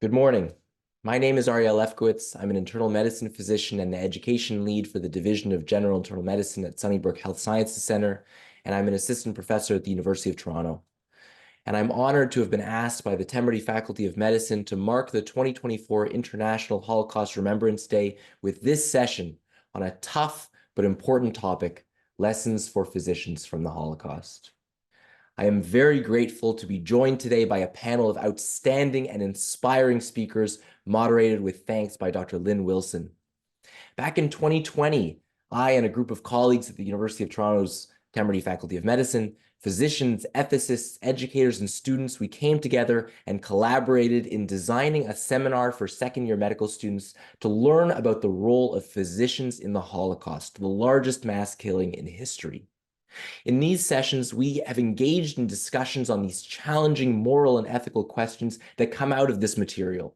Good morning. My name is Ariel Lefkowitz. I'm an internal medicine physician and the education lead for the Division of General Internal Medicine at Sunnybrook Health Sciences Center, and I'm an assistant professor at the University of Toronto. And I'm honored to have been asked by the Temerty Faculty of Medicine to mark the 2024 International Holocaust Remembrance Day with this session on a tough but important topic, lessons for physicians from the Holocaust. I am very grateful to be joined today by a panel of outstanding and inspiring speakers, moderated with thanks by Dr. Lynn Wilson. Back in 2020, I and a group of colleagues at the University of Toronto's Temerty Faculty of Medicine, physicians, ethicists, educators, and students, we came together and collaborated in designing a seminar for second-year medical students to learn about the role of physicians in the Holocaust, the largest mass killing in history. In these sessions, we have engaged in discussions on these challenging moral and ethical questions that come out of this material.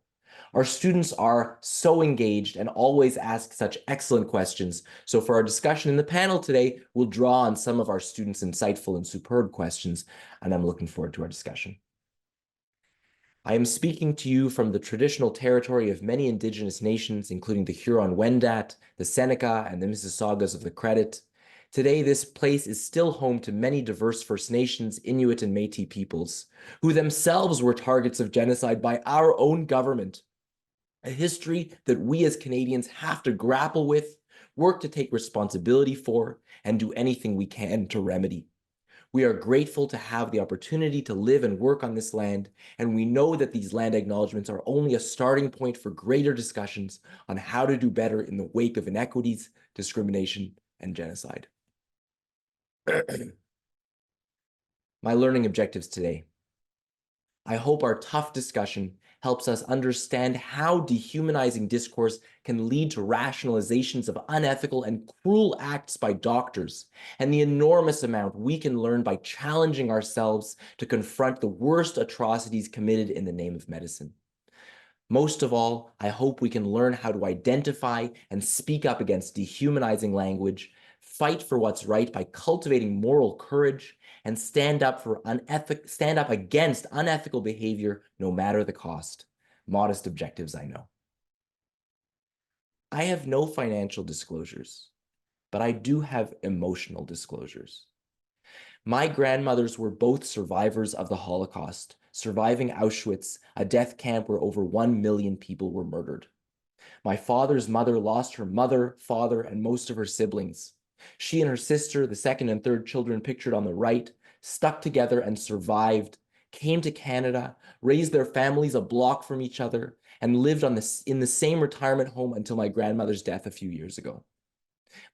Our students are so engaged and always ask such excellent questions. So for our discussion in the panel today, we'll draw on some of our students' insightful and superb questions, and I'm looking forward to our discussion. I am speaking to you from the traditional territory of many Indigenous nations, including the Huron-Wendat, the Seneca, and the Mississaugas of the Credit. Today, this place is still home to many diverse First Nations, Inuit, and Métis peoples, who themselves were targets of genocide by our own government, a history that we as Canadians have to grapple with, work to take responsibility for, and do anything we can to remedy. We are grateful to have the opportunity to live and work on this land, and we know that these land acknowledgements are only a starting point for greater discussions on how to do better in the wake of inequities, discrimination, and genocide. My learning objectives today. I hope our tough discussion helps us understand how dehumanizing discourse can lead to rationalizations of unethical and cruel acts by doctors, and the enormous amount we can learn by challenging ourselves to confront the worst atrocities committed in the name of medicine. Most of all, I hope we can learn how to identify and speak up against dehumanizing language, fight for what's right by cultivating moral courage, and stand up against unethical behavior, no matter the cost. Modest objectives, I know. I have no financial disclosures, but I do have emotional disclosures. My grandmothers were both survivors of the Holocaust, surviving Auschwitz, a death camp where over 1 million people were murdered. My father's mother lost her mother, father, and most of her siblings. She and her sister, the second and third children pictured on the right, stuck together and survived, came to Canada, raised their families a block from each other, and lived in the same retirement home until my grandmother's death a few years ago.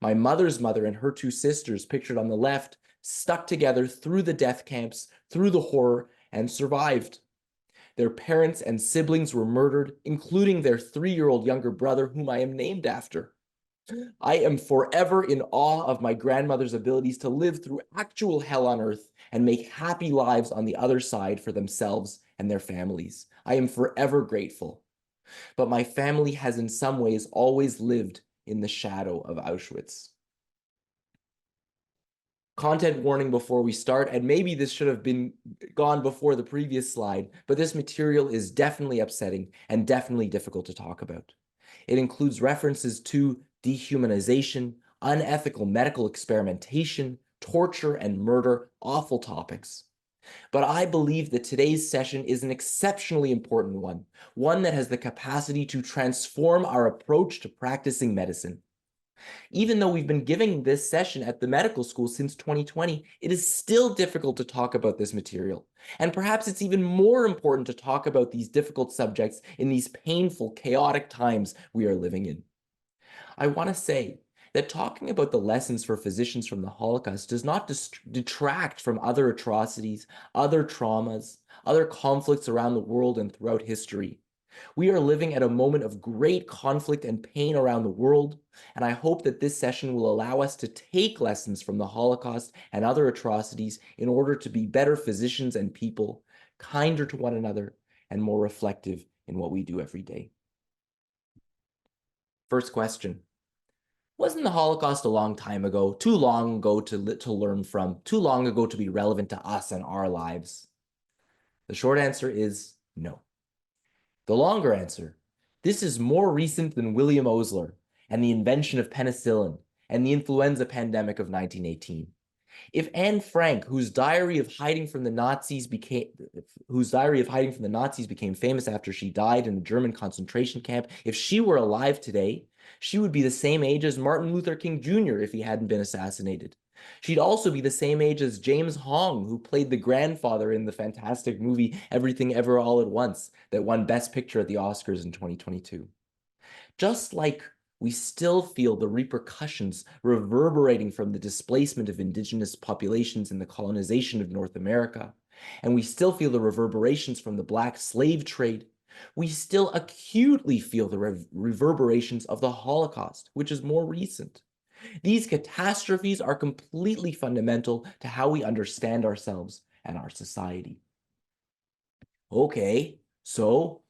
My mother's mother and her two sisters, pictured on the left, stuck together through the death camps, through the horror, and survived. Their parents and siblings were murdered, including their 3-year-old younger brother, whom I am named after. I am forever in awe of my grandmother's abilities to live through actual hell on earth and make happy lives on the other side for themselves and their families. I am forever grateful. But my family has in some ways always lived in the shadow of Auschwitz. Content warning before we start, and maybe this should have been gone before the previous slide, but this material is definitely upsetting and definitely difficult to talk about. It includes references to dehumanization, unethical medical experimentation, torture, and murder, awful topics. But I believe that today's session is an exceptionally important one that has the capacity to transform our approach to practicing medicine. Even though we've been giving this session at the medical school since 2020, it is still difficult to talk about this material. And perhaps it's even more important to talk about these difficult subjects in these painful, chaotic times we are living in. I want to say that talking about the lessons for physicians from the Holocaust does not detract from other atrocities, other traumas, other conflicts around the world and throughout history. We are living at a moment of great conflict and pain around the world, and I hope that this session will allow us to take lessons from the Holocaust and other atrocities in order to be better physicians and people, kinder to one another, and more reflective in what we do every day. First question. Wasn't the Holocaust a long time ago, too long ago to learn from, too long ago to be relevant to us and our lives? The short answer is no. The longer answer: this is more recent than William Osler and the invention of penicillin and the influenza pandemic of 1918. If Anne Frank, whose diary of hiding from the Nazis became famous after she died in a German concentration camp, if she were alive today, she would be the same age as Martin Luther King Jr. if he hadn't been assassinated. She'd also be the same age as James Hong, who played the grandfather in the fantastic movie Everything Ever All at Once that won Best Picture at the Oscars in 2022. Just like we still feel the repercussions reverberating from the displacement of indigenous populations in the colonization of North America, and we still feel the reverberations from the Black slave trade, we still acutely feel the reverberations of the Holocaust, which is more recent. These catastrophes are completely fundamental to how we understand ourselves and our society. Okay, so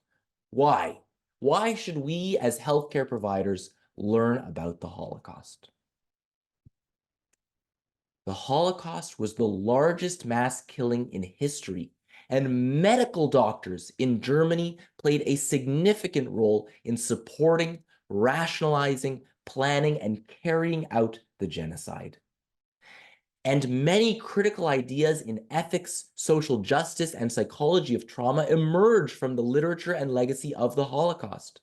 why? Why should we as healthcare providers learn about the Holocaust? The Holocaust was the largest mass killing in history, and medical doctors in Germany played a significant role in supporting, rationalizing, planning, and carrying out the genocide. And many critical ideas in ethics, social justice, and psychology of trauma emerge from the literature and legacy of the Holocaust.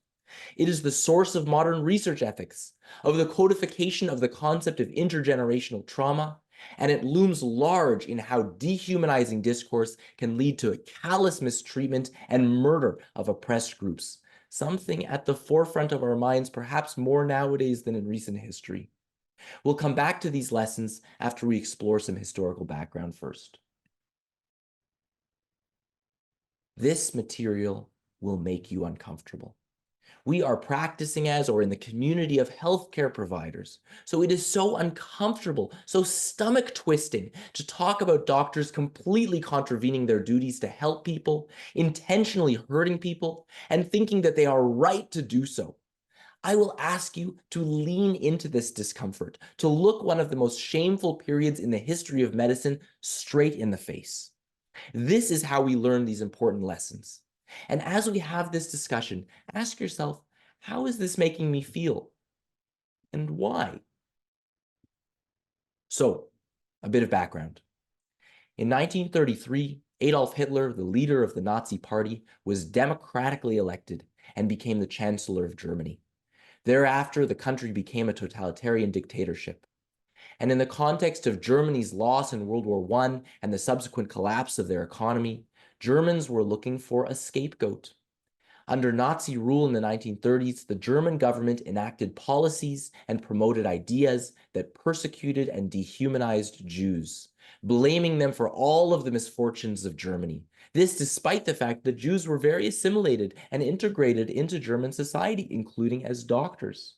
It is the source of modern research ethics, of the codification of the concept of intergenerational trauma, and it looms large in how dehumanizing discourse can lead to a callous mistreatment and murder of oppressed groups, something at the forefront of our minds perhaps more nowadays than in recent history. We'll come back to these lessons after we explore some historical background first. This material will make you uncomfortable. We are practicing as or in the community of healthcare providers, so it is so uncomfortable, so stomach twisting to talk about doctors completely contravening their duties to help people, intentionally hurting people, and thinking that they are right to do so. I will ask you to lean into this discomfort, to look one of the most shameful periods in the history of medicine straight in the face. This is how we learn these important lessons. And as we have this discussion, ask yourself, how is this making me feel? And why? So, a bit of background. In 1933, Adolf Hitler, the leader of the Nazi Party, was democratically elected and became the Chancellor of Germany. Thereafter, the country became a totalitarian dictatorship. And in the context of Germany's loss in World War I and the subsequent collapse of their economy, Germans were looking for a scapegoat. Under Nazi rule in the 1930s, the German government enacted policies and promoted ideas that persecuted and dehumanized Jews, blaming them for all of the misfortunes of Germany. This despite the fact that Jews were very assimilated and integrated into German society, including as doctors.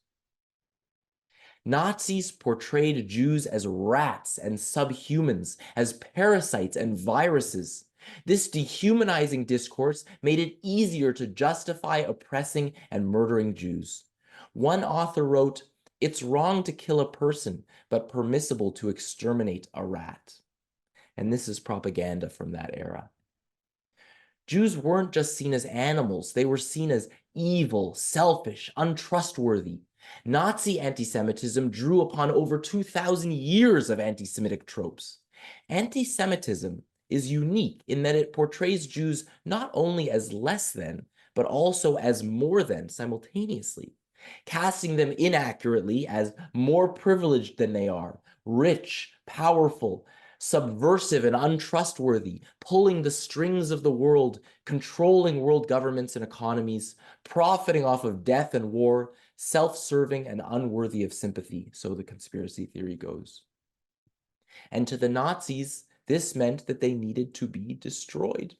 Nazis portrayed Jews as rats and subhumans, as parasites and viruses. This dehumanizing discourse made it easier to justify oppressing and murdering Jews. One author wrote, "It's wrong to kill a person, but permissible to exterminate a rat." And this is propaganda from that era. Jews weren't just seen as animals, they were seen as evil, selfish, untrustworthy. Nazi anti-Semitism drew upon over 2,000 years of anti-Semitic tropes. Anti-Semitism is unique in that it portrays Jews not only as less than, but also as more than simultaneously, casting them inaccurately as more privileged than they are, rich, powerful, subversive and untrustworthy, pulling the strings of the world, controlling world governments and economies, profiting off of death and war, self-serving and unworthy of sympathy, so the conspiracy theory goes. And to the Nazis, this meant that they needed to be destroyed.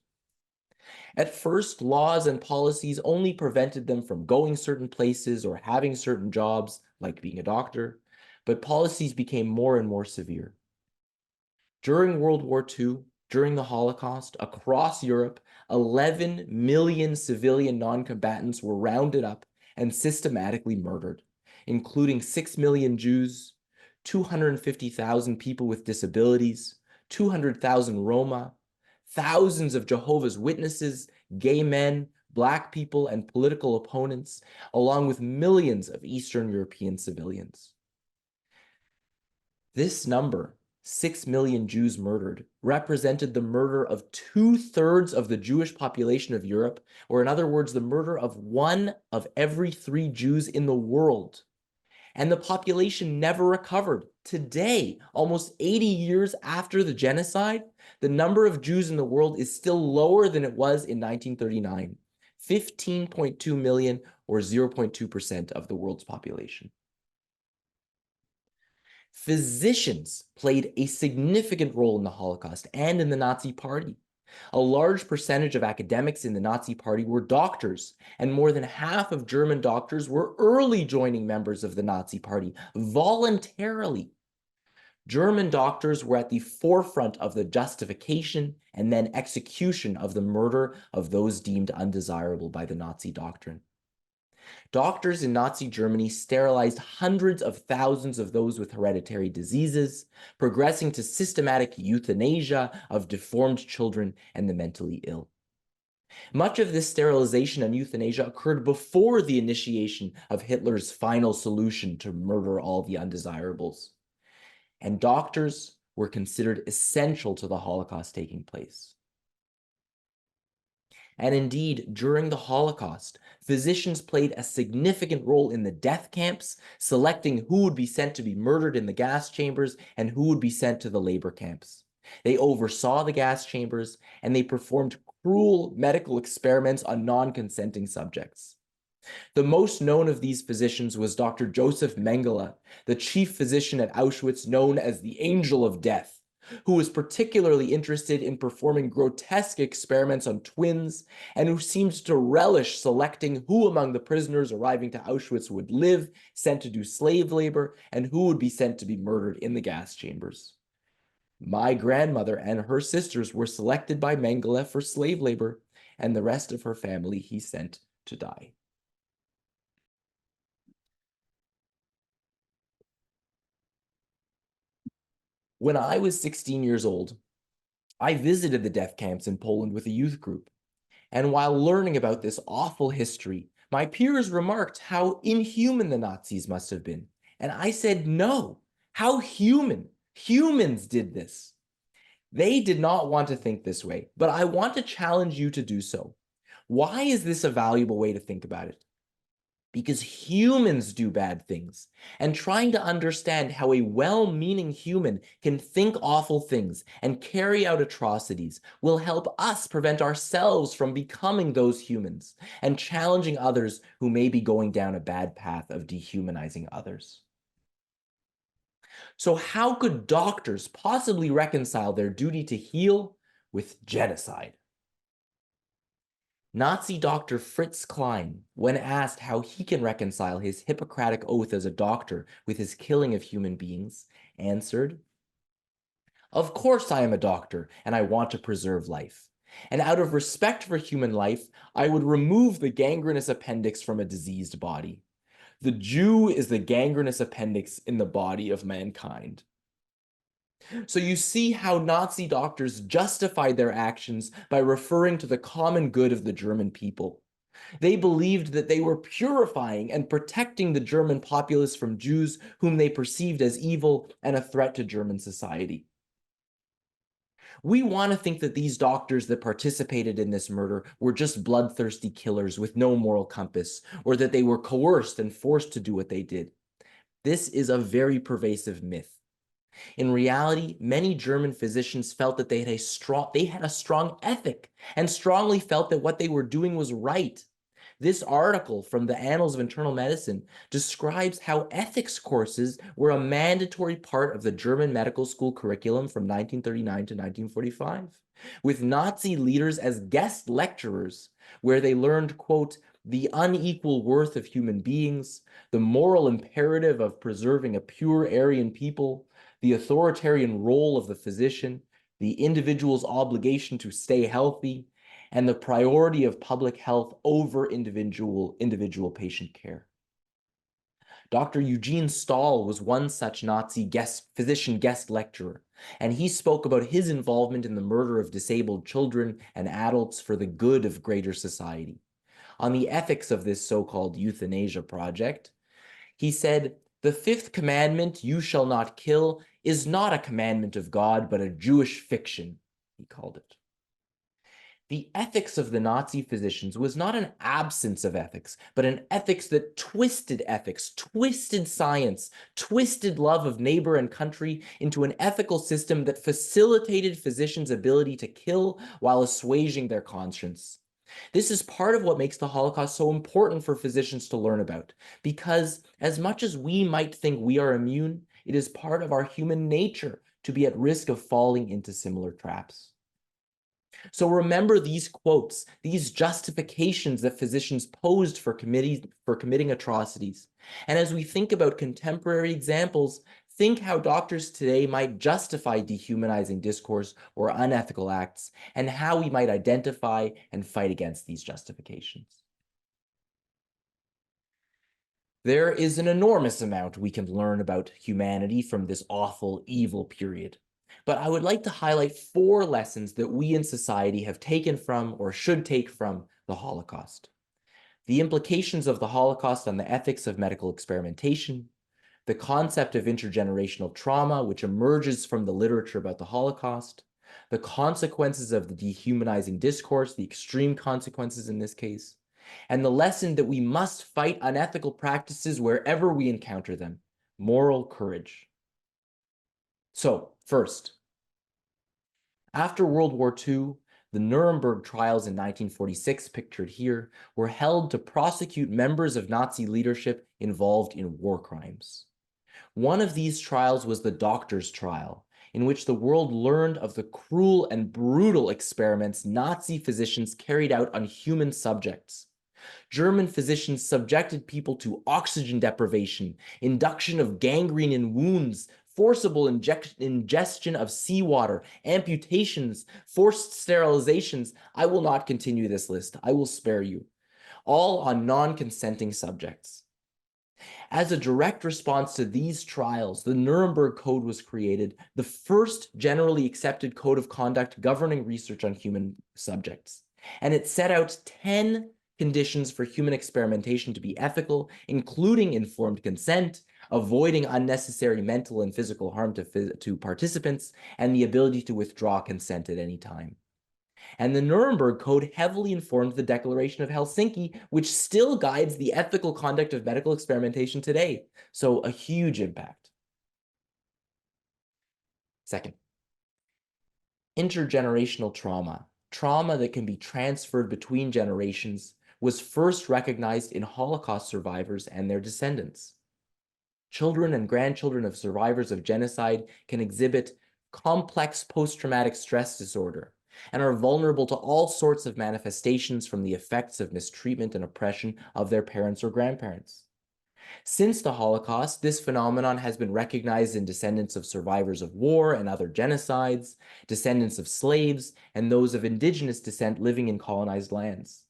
At first, laws and policies only prevented them from going certain places or having certain jobs, like being a doctor, but policies became more and more severe. During World War II, during the Holocaust, across Europe, 11 million civilian non-combatants were rounded up and systematically murdered, including 6 million Jews, 250,000 people with disabilities, 200,000 Roma, thousands of Jehovah's Witnesses, gay men, Black people, and political opponents, along with millions of Eastern European civilians. This number, 6 million Jews murdered, represented the murder of 2/3 of the Jewish population of Europe, or in other words, the murder of 1 of every 3 Jews in the world. And the population never recovered. Today, almost 80 years after the genocide, the number of Jews in the world is still lower than it was in 1939, 15.2 million, or 0.2% of the world's population. Physicians played a significant role in the Holocaust and in the Nazi Party. A large percentage of academics in the Nazi Party were doctors, and more than half of German doctors were early joining members of the Nazi Party, voluntarily. German doctors were at the forefront of the justification and then execution of the murder of those deemed undesirable by the Nazi doctrine. Doctors in Nazi Germany sterilized hundreds of thousands of those with hereditary diseases, progressing to systematic euthanasia of deformed children and the mentally ill. Much of this sterilization and euthanasia occurred before the initiation of Hitler's final solution to murder all the undesirables. And doctors were considered essential to the Holocaust taking place. And indeed, during the Holocaust, physicians played a significant role in the death camps, selecting who would be sent to be murdered in the gas chambers and who would be sent to the labor camps. They oversaw the gas chambers, and they performed cruel medical experiments on non-consenting subjects. The most known of these physicians was Dr. Joseph Mengele, the chief physician at Auschwitz, known as the Angel of Death, who was particularly interested in performing grotesque experiments on twins, and who seemed to relish selecting who among the prisoners arriving to Auschwitz would live, sent to do slave labor, and who would be sent to be murdered in the gas chambers. My grandmother and her sisters were selected by Mengele for slave labor, and the rest of her family he sent to die. When I was 16 years old, I visited the death camps in Poland with a youth group. And while learning about this awful history, my peers remarked how inhuman the Nazis must have been. And I said, no, how human? Humans did this. They did not want to think this way, but I want to challenge you to do so. Why is this a valuable way to think about it? Because humans do bad things, and trying to understand how a well-meaning human can think awful things and carry out atrocities will help us prevent ourselves from becoming those humans and challenging others who may be going down a bad path of dehumanizing others. So how could doctors possibly reconcile their duty to heal with genocide? Nazi doctor Fritz Klein, when asked how he can reconcile his Hippocratic oath as a doctor with his killing of human beings, answered, "Of course I am a doctor, and I want to preserve life. And out of respect for human life, I would remove the gangrenous appendix from a diseased body. The Jew is the gangrenous appendix in the body of mankind." So you see how Nazi doctors justified their actions by referring to the common good of the German people. They believed that they were purifying and protecting the German populace from Jews whom they perceived as evil and a threat to German society. We want to think that these doctors that participated in this murder were just bloodthirsty killers with no moral compass, or that they were coerced and forced to do what they did. This is a very pervasive myth. In reality, many German physicians felt that they had a strong ethic and strongly felt that what they were doing was right. This article from the Annals of Internal Medicine describes how ethics courses were a mandatory part of the German medical school curriculum from 1939 to 1945, with Nazi leaders as guest lecturers, where they learned, quote, the unequal worth of human beings, the moral imperative of preserving a pure Aryan people, the authoritarian role of the physician, the individual's obligation to stay healthy, and the priority of public health over individual patient care. Dr. Eugene Stahl was one such Nazi physician guest lecturer, and he spoke about his involvement in the murder of disabled children and adults for the good of greater society. on the ethics of this so-called euthanasia project. He said, "The fifth commandment, 'You shall not kill,' is not a commandment of God, but a Jewish fiction," he called it. The ethics of the Nazi physicians was not an absence of ethics, but an ethics, twisted science, twisted love of neighbor and country into an ethical system that facilitated physicians' ability to kill while assuaging their conscience. This is part of what makes the Holocaust so important for physicians to learn about, because as much as we might think we are immune, it is part of our human nature to be at risk of falling into similar traps. So remember these quotes, these justifications that physicians posed for committing atrocities. And as we think about contemporary examples, think how doctors today might justify dehumanizing discourse or unethical acts, and how we might identify and fight against these justifications. There is an enormous amount we can learn about humanity from this awful, evil period. But I would like to highlight 4 lessons that we in society have taken from or should take from the Holocaust. The implications of the Holocaust on the ethics of medical experimentation, the concept of intergenerational trauma, which emerges from the literature about the Holocaust, the consequences of the dehumanizing discourse, the extreme consequences in this case, and the lesson that we must fight unethical practices wherever we encounter them, moral courage. So, first, after World War II, the Nuremberg trials in 1946, pictured here, were held to prosecute members of Nazi leadership involved in war crimes. One of these trials was the doctor's trial, in which the world learned of the cruel and brutal experiments Nazi physicians carried out on human subjects. German physicians subjected people to oxygen deprivation, induction of gangrene in wounds, forcible ingestion of seawater, amputations, forced sterilizations. I will not continue this list. I will spare you. All on non-consenting subjects. As a direct response to these trials, the Nuremberg Code was created, the first generally accepted code of conduct governing research on human subjects. And it set out 10 conditions for human experimentation to be ethical, including informed consent, avoiding unnecessary mental and physical harm to participants, and the ability to withdraw consent at any time. And the Nuremberg Code heavily informed the Declaration of Helsinki, which still guides the ethical conduct of medical experimentation today. So a huge impact. Second, intergenerational trauma, trauma that can be transferred between generations, was first recognized in Holocaust survivors and their descendants. Children and grandchildren of survivors of genocide can exhibit complex post-traumatic stress disorder and are vulnerable to all sorts of manifestations from the effects of mistreatment and oppression of their parents or grandparents. Since the Holocaust, this phenomenon has been recognized in descendants of survivors of war and other genocides, descendants of slaves, and those of indigenous descent living in colonized lands.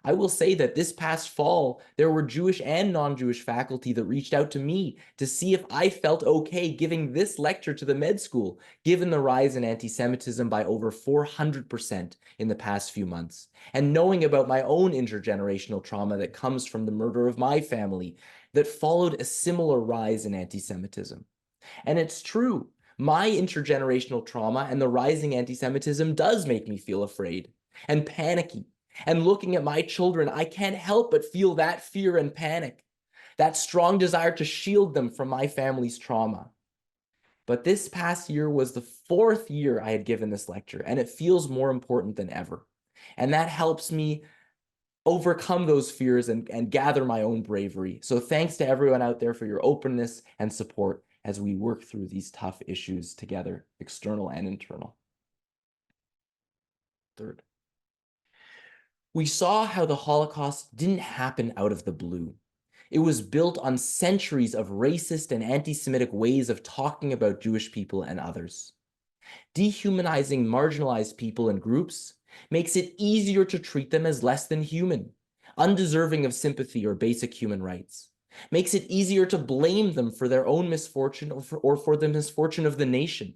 I will say that this past fall, there were Jewish and non-Jewish faculty that reached out to me to see if I felt okay giving this lecture to the med school, given the rise in anti-Semitism by over 400% in the past few months, and knowing about my own intergenerational trauma that comes from the murder of my family that followed a similar rise in anti-Semitism. And it's true, my intergenerational trauma and the rising anti-Semitism does make me feel afraid and panicky. And looking at my children, I can't help but feel that fear and panic, that strong desire to shield them from my family's trauma. But this past year was the 4th year I had given this lecture, and it feels more important than ever. And that helps me overcome those fears and gather my own bravery. So thanks to everyone out there for your openness and support as we work through these tough issues together, external and internal. Third, we saw how the Holocaust didn't happen out of the blue. It was built on centuries of racist and anti-Semitic ways of talking about Jewish people and others. Dehumanizing marginalized people and groups makes it easier to treat them as less than human, undeserving of sympathy or basic human rights. Makes it easier to blame them for their own misfortune or for the misfortune of the nation.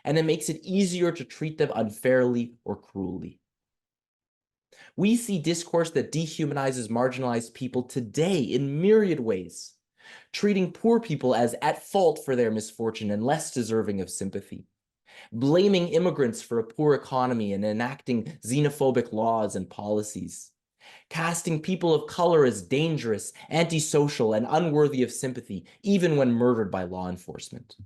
And it makes it easier to treat them unfairly or cruelly. We see discourse that dehumanizes marginalized people today in myriad ways, treating poor people as at fault for their misfortune and less deserving of sympathy, blaming immigrants for a poor economy and enacting xenophobic laws and policies, casting people of color as dangerous, antisocial, and unworthy of sympathy, even when murdered by law enforcement.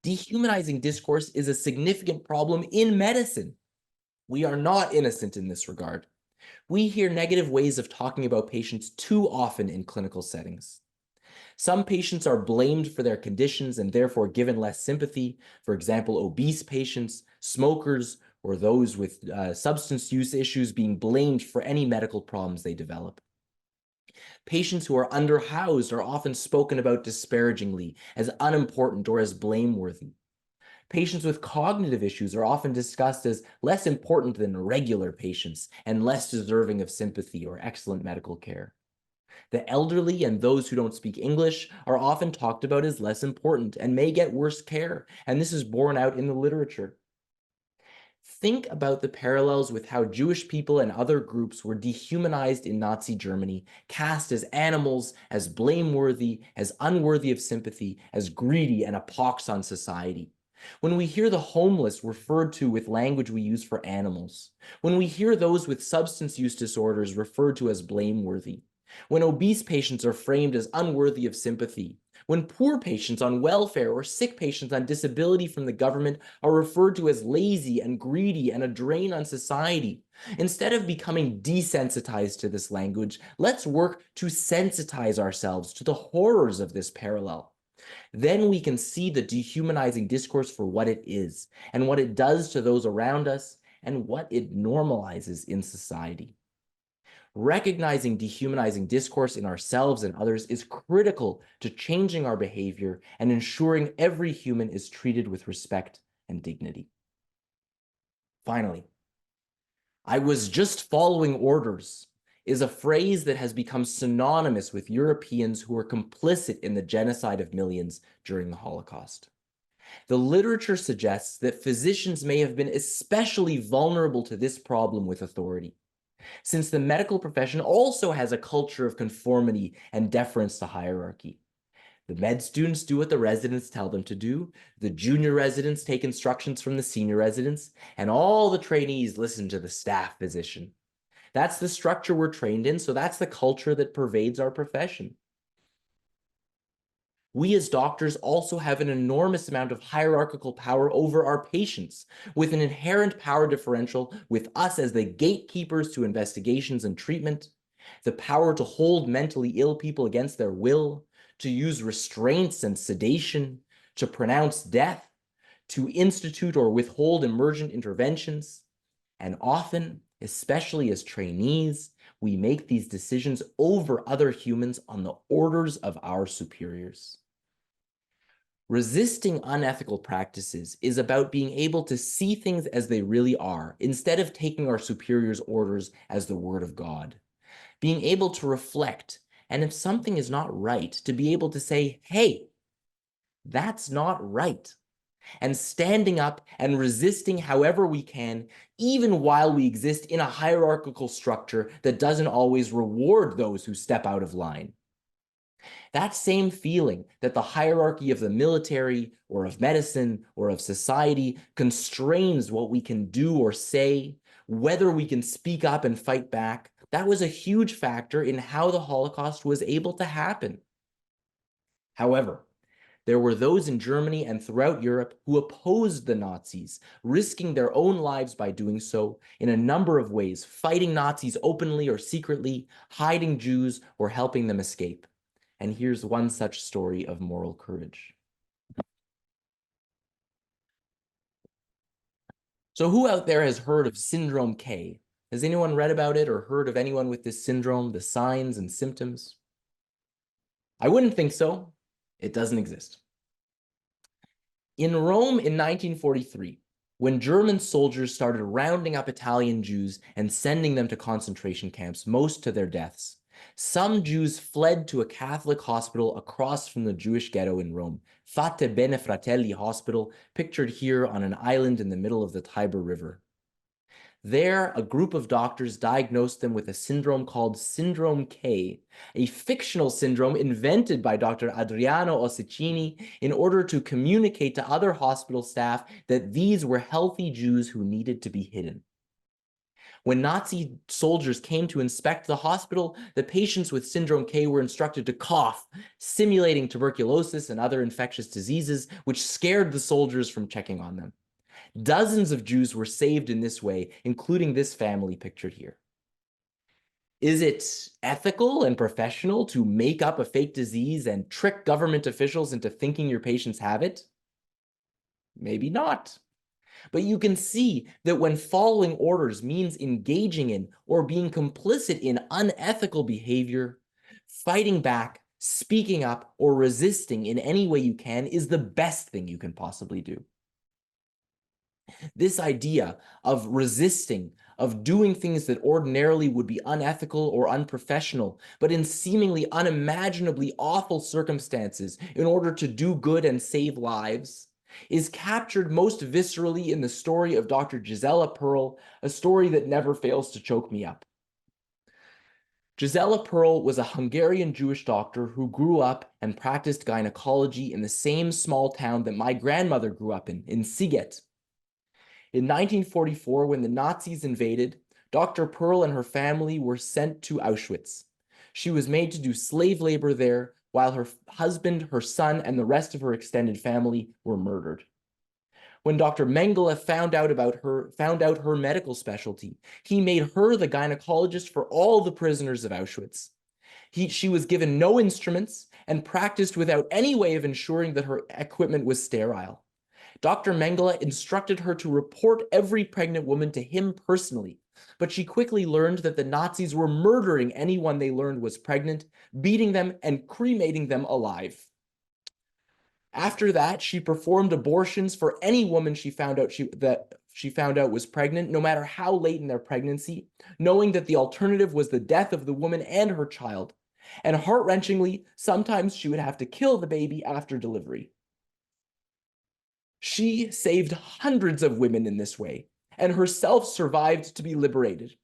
Dehumanizing discourse is a significant problem in medicine. We are not innocent in this regard. We hear negative ways of talking about patients too often in clinical settings. Some patients are blamed for their conditions and therefore given less sympathy. For example, obese patients, smokers, or those with substance use issues being blamed for any medical problems they develop. Patients who are underhoused are often spoken about disparagingly, as unimportant or as blameworthy. Patients with cognitive issues are often discussed as less important than regular patients and less deserving of sympathy or excellent medical care. The elderly and those who don't speak English are often talked about as less important and may get worse care, and this is borne out in the literature. Think about the parallels with how Jewish people and other groups were dehumanized in Nazi Germany, cast as animals, as blameworthy, as unworthy of sympathy, as greedy and a pox on society. When we hear the homeless referred to with language we use for animals, when we hear those with substance use disorders referred to as blameworthy, when obese patients are framed as unworthy of sympathy, when poor patients on welfare or sick patients on disability from the government are referred to as lazy and greedy and a drain on society, instead of becoming desensitized to this language, let's work to sensitize ourselves to the horrors of this parallel. Then we can see the dehumanizing discourse for what it is and what it does to those around us and what it normalizes in society. Recognizing dehumanizing discourse in ourselves and others is critical to changing our behavior and ensuring every human is treated with respect and dignity. Finally, "I was just following orders" is a phrase that has become synonymous with Europeans who were complicit in the genocide of millions during the Holocaust. The literature suggests that physicians may have been especially vulnerable to this problem with authority, since the medical profession also has a culture of conformity and deference to hierarchy. The med students do what the residents tell them to do, the junior residents take instructions from the senior residents, and all the trainees listen to the staff physician. That's the structure we're trained in, so that's the culture that pervades our profession. We as doctors also have an enormous amount of hierarchical power over our patients, with an inherent power differential with us as the gatekeepers to investigations and treatment, the power to hold mentally ill people against their will, to use restraints and sedation, to pronounce death, to institute or withhold emergent interventions, and often, especially as trainees, we make these decisions over other humans on the orders of our superiors. Resisting unethical practices is about being able to see things as they really are, instead of taking our superiors' orders as the word of God. Being able to reflect, and if something is not right, to be able to say, hey, that's not right. And standing up and resisting however we can, even while we exist in a hierarchical structure that doesn't always reward those who step out of line. That same feeling that the hierarchy of the military or of medicine or of society constrains what we can do or say, whether we can speak up and fight back, that was a huge factor in how the Holocaust was able to happen. However, there were those in Germany and throughout Europe who opposed the Nazis, risking their own lives by doing so in a number of ways, fighting Nazis openly or secretly, hiding Jews, or helping them escape. And here's one such story of moral courage. So who out there has heard of Syndrome K? Has anyone read about it or heard of anyone with this syndrome, the signs and symptoms? I wouldn't think so. It doesn't exist. In Rome in 1943, when German soldiers started rounding up Italian Jews and sending them to concentration camps, most to their deaths, some Jews fled to a Catholic hospital across from the Jewish ghetto in Rome, Fate Bene Fratelli Hospital, pictured here on an island in the middle of the Tiber River. There, a group of doctors diagnosed them with a syndrome called Syndrome K, a fictional syndrome invented by Dr. Adriano Ossicini in order to communicate to other hospital staff that these were healthy Jews who needed to be hidden. When Nazi soldiers came to inspect the hospital, the patients with Syndrome K were instructed to cough, simulating tuberculosis and other infectious diseases, which scared the soldiers from checking on them. Dozens of Jews were saved in this way, including this family pictured here. Is it ethical and professional to make up a fake disease and trick government officials into thinking your patients have it? Maybe not. But you can see that when following orders means engaging in or being complicit in unethical behavior, fighting back, speaking up, or resisting in any way you can is the best thing you can possibly do. This idea of resisting, of doing things that ordinarily would be unethical or unprofessional, but in seemingly unimaginably awful circumstances in order to do good and save lives, is captured most viscerally in the story of Dr. Gisela Perl, a story that never fails to choke me up. Gisela Perl was a Hungarian Jewish doctor who grew up and practiced gynecology in the same small town that my grandmother grew up in Sziget. In 1944, when the Nazis invaded, Dr. Perl and her family were sent to Auschwitz. She was made to do slave labor there, while her husband, her son, and the rest of her extended family were murdered. When Dr. Mengele found out her medical specialty, he made her the gynecologist for all the prisoners of Auschwitz. She was given no instruments and practiced without any way of ensuring that her equipment was sterile. Dr. Mengele instructed her to report every pregnant woman to him personally, but she quickly learned that the Nazis were murdering anyone they learned was pregnant, beating them and cremating them alive. After that, she performed abortions for any woman she found out was pregnant, no matter how late in their pregnancy, knowing that the alternative was the death of the woman and her child. And heart-wrenchingly, sometimes she would have to kill the baby after delivery. She saved hundreds of women in this way, and herself survived to be liberated.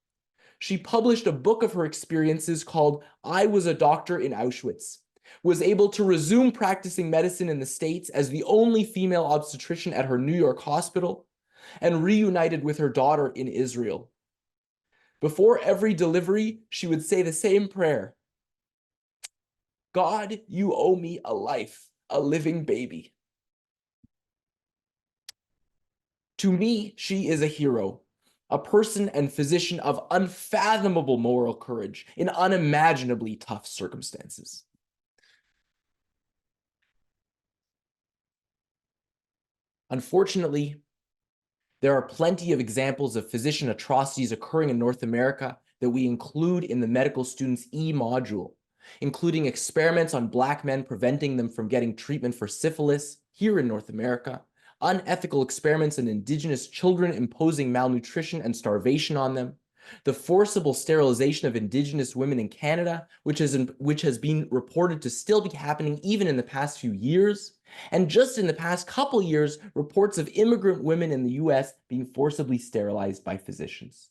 She published a book of her experiences called I Was a Doctor in Auschwitz, was able to resume practicing medicine in the States as the only female obstetrician at her New York hospital, and reunited with her daughter in Israel. Before every delivery, she would say the same prayer: God, you owe me a life, a living baby. To me, she is a hero, a person and physician of unfathomable moral courage in unimaginably tough circumstances. Unfortunately, there are plenty of examples of physician atrocities occurring in North America that we include in the medical students E module, including experiments on Black men preventing them from getting treatment for syphilis here in North America, unethical experiments on Indigenous children imposing malnutrition and starvation on them, the forcible sterilization of Indigenous women in Canada, which has been reported to still be happening even in the past few years, and just in the past couple years, reports of immigrant women in the US being forcibly sterilized by physicians.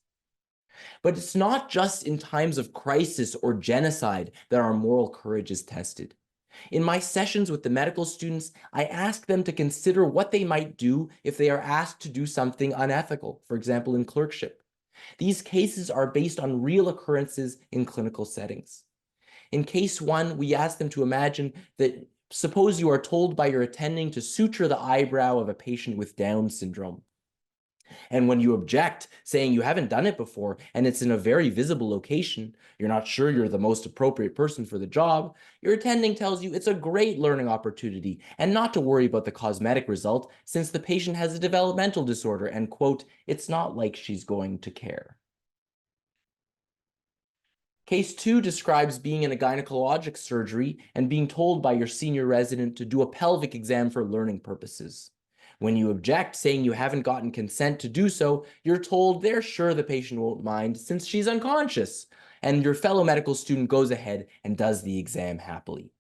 But it's not just in times of crisis or genocide that our moral courage is tested. In my sessions with the medical students, I ask them to consider what they might do if they are asked to do something unethical, for example, in clerkship. These cases are based on real occurrences in clinical settings. In case one, we ask them to imagine that suppose you are told by your attending to suture the eyebrow of a patient with Down syndrome. And when you object, saying you haven't done it before and it's in a very visible location, you're not sure you're the most appropriate person for the job, your attending tells you it's a great learning opportunity and not to worry about the cosmetic result since the patient has a developmental disorder and, quote, it's not like she's going to care. Case 2 describes being in a gynecologic surgery and being told by your senior resident to do a pelvic exam for learning purposes. When you object, saying you haven't gotten consent to do so, you're told they're sure the patient won't mind since she's unconscious, and your fellow medical student goes ahead and does the exam happily.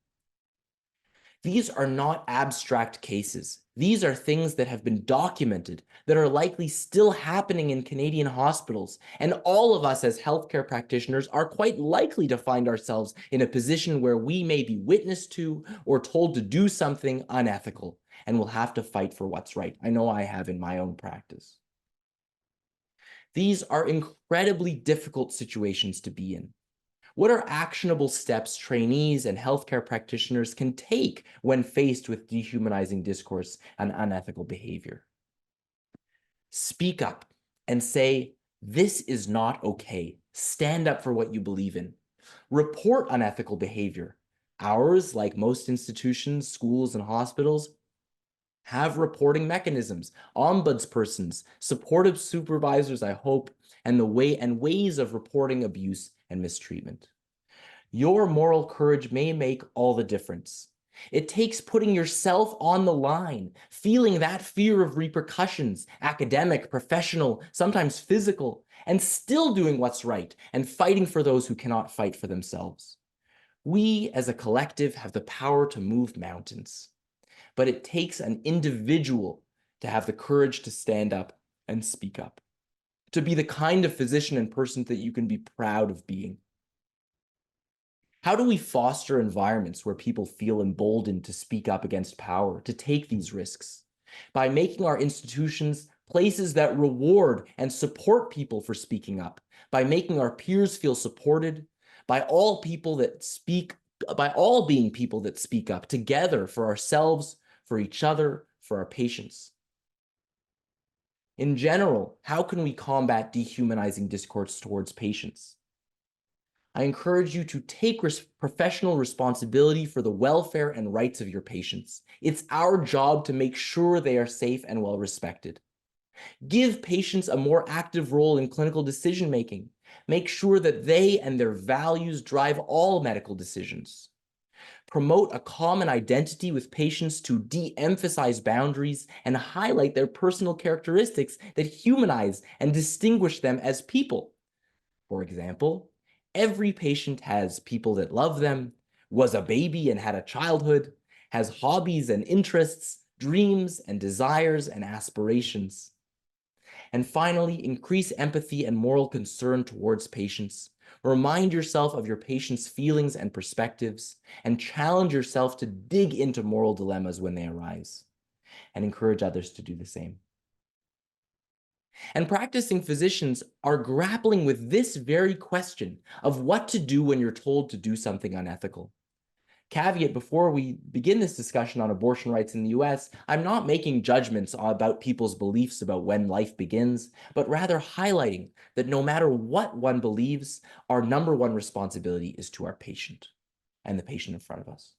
These are not abstract cases. These are things that have been documented, that are likely still happening in Canadian hospitals, and all of us as healthcare practitioners are quite likely to find ourselves in a position where we may be witnessed to or told to do something unethical, and we'll have to fight for what's right. I know I have in my own practice. These are incredibly difficult situations to be in. What are actionable steps trainees and healthcare practitioners can take when faced with dehumanizing discourse and unethical behavior? Speak up and say, this is not okay. Stand up for what you believe in. Report unethical behavior. Ours, like most institutions, schools, and hospitals, have reporting mechanisms, ombudspersons, supportive supervisors, I hope, and ways of reporting abuse and mistreatment. Your moral courage may make all the difference. It takes putting yourself on the line, feeling that fear of repercussions, academic, professional, sometimes physical, and still doing what's right and fighting for those who cannot fight for themselves. We as a collective have the power to move mountains, but it takes an individual to have the courage to stand up and speak up, to be the kind of physician and person that you can be proud of being. How do we foster environments where people feel emboldened to speak up against power, to take these risks? By making our institutions places that reward and support people for speaking up, by making our peers feel supported, by all being people that speak up together for ourselves, for each other, for our patients. In general, how can we combat dehumanizing discourse towards patients? I encourage you to take professional responsibility for the welfare and rights of your patients. It's our job to make sure they are safe and well respected. Give patients a more active role in clinical decision-making. Make sure that they and their values drive all medical decisions. Promote a common identity with patients to de-emphasize boundaries and highlight their personal characteristics that humanize and distinguish them as people. For example, every patient has people that love them, was a baby and had a childhood, has hobbies and interests, dreams and desires and aspirations. And finally, increase empathy and moral concern towards patients. Remind yourself of your patient's feelings and perspectives, and challenge yourself to dig into moral dilemmas when they arise, and encourage others to do the same. And practicing physicians are grappling with this very question of what to do when you're told to do something unethical. Caveat before we begin this discussion on abortion rights in the US, I'm not making judgments about people's beliefs about when life begins, but rather highlighting that no matter what one believes, our number one responsibility is to our patient and the patient in front of us.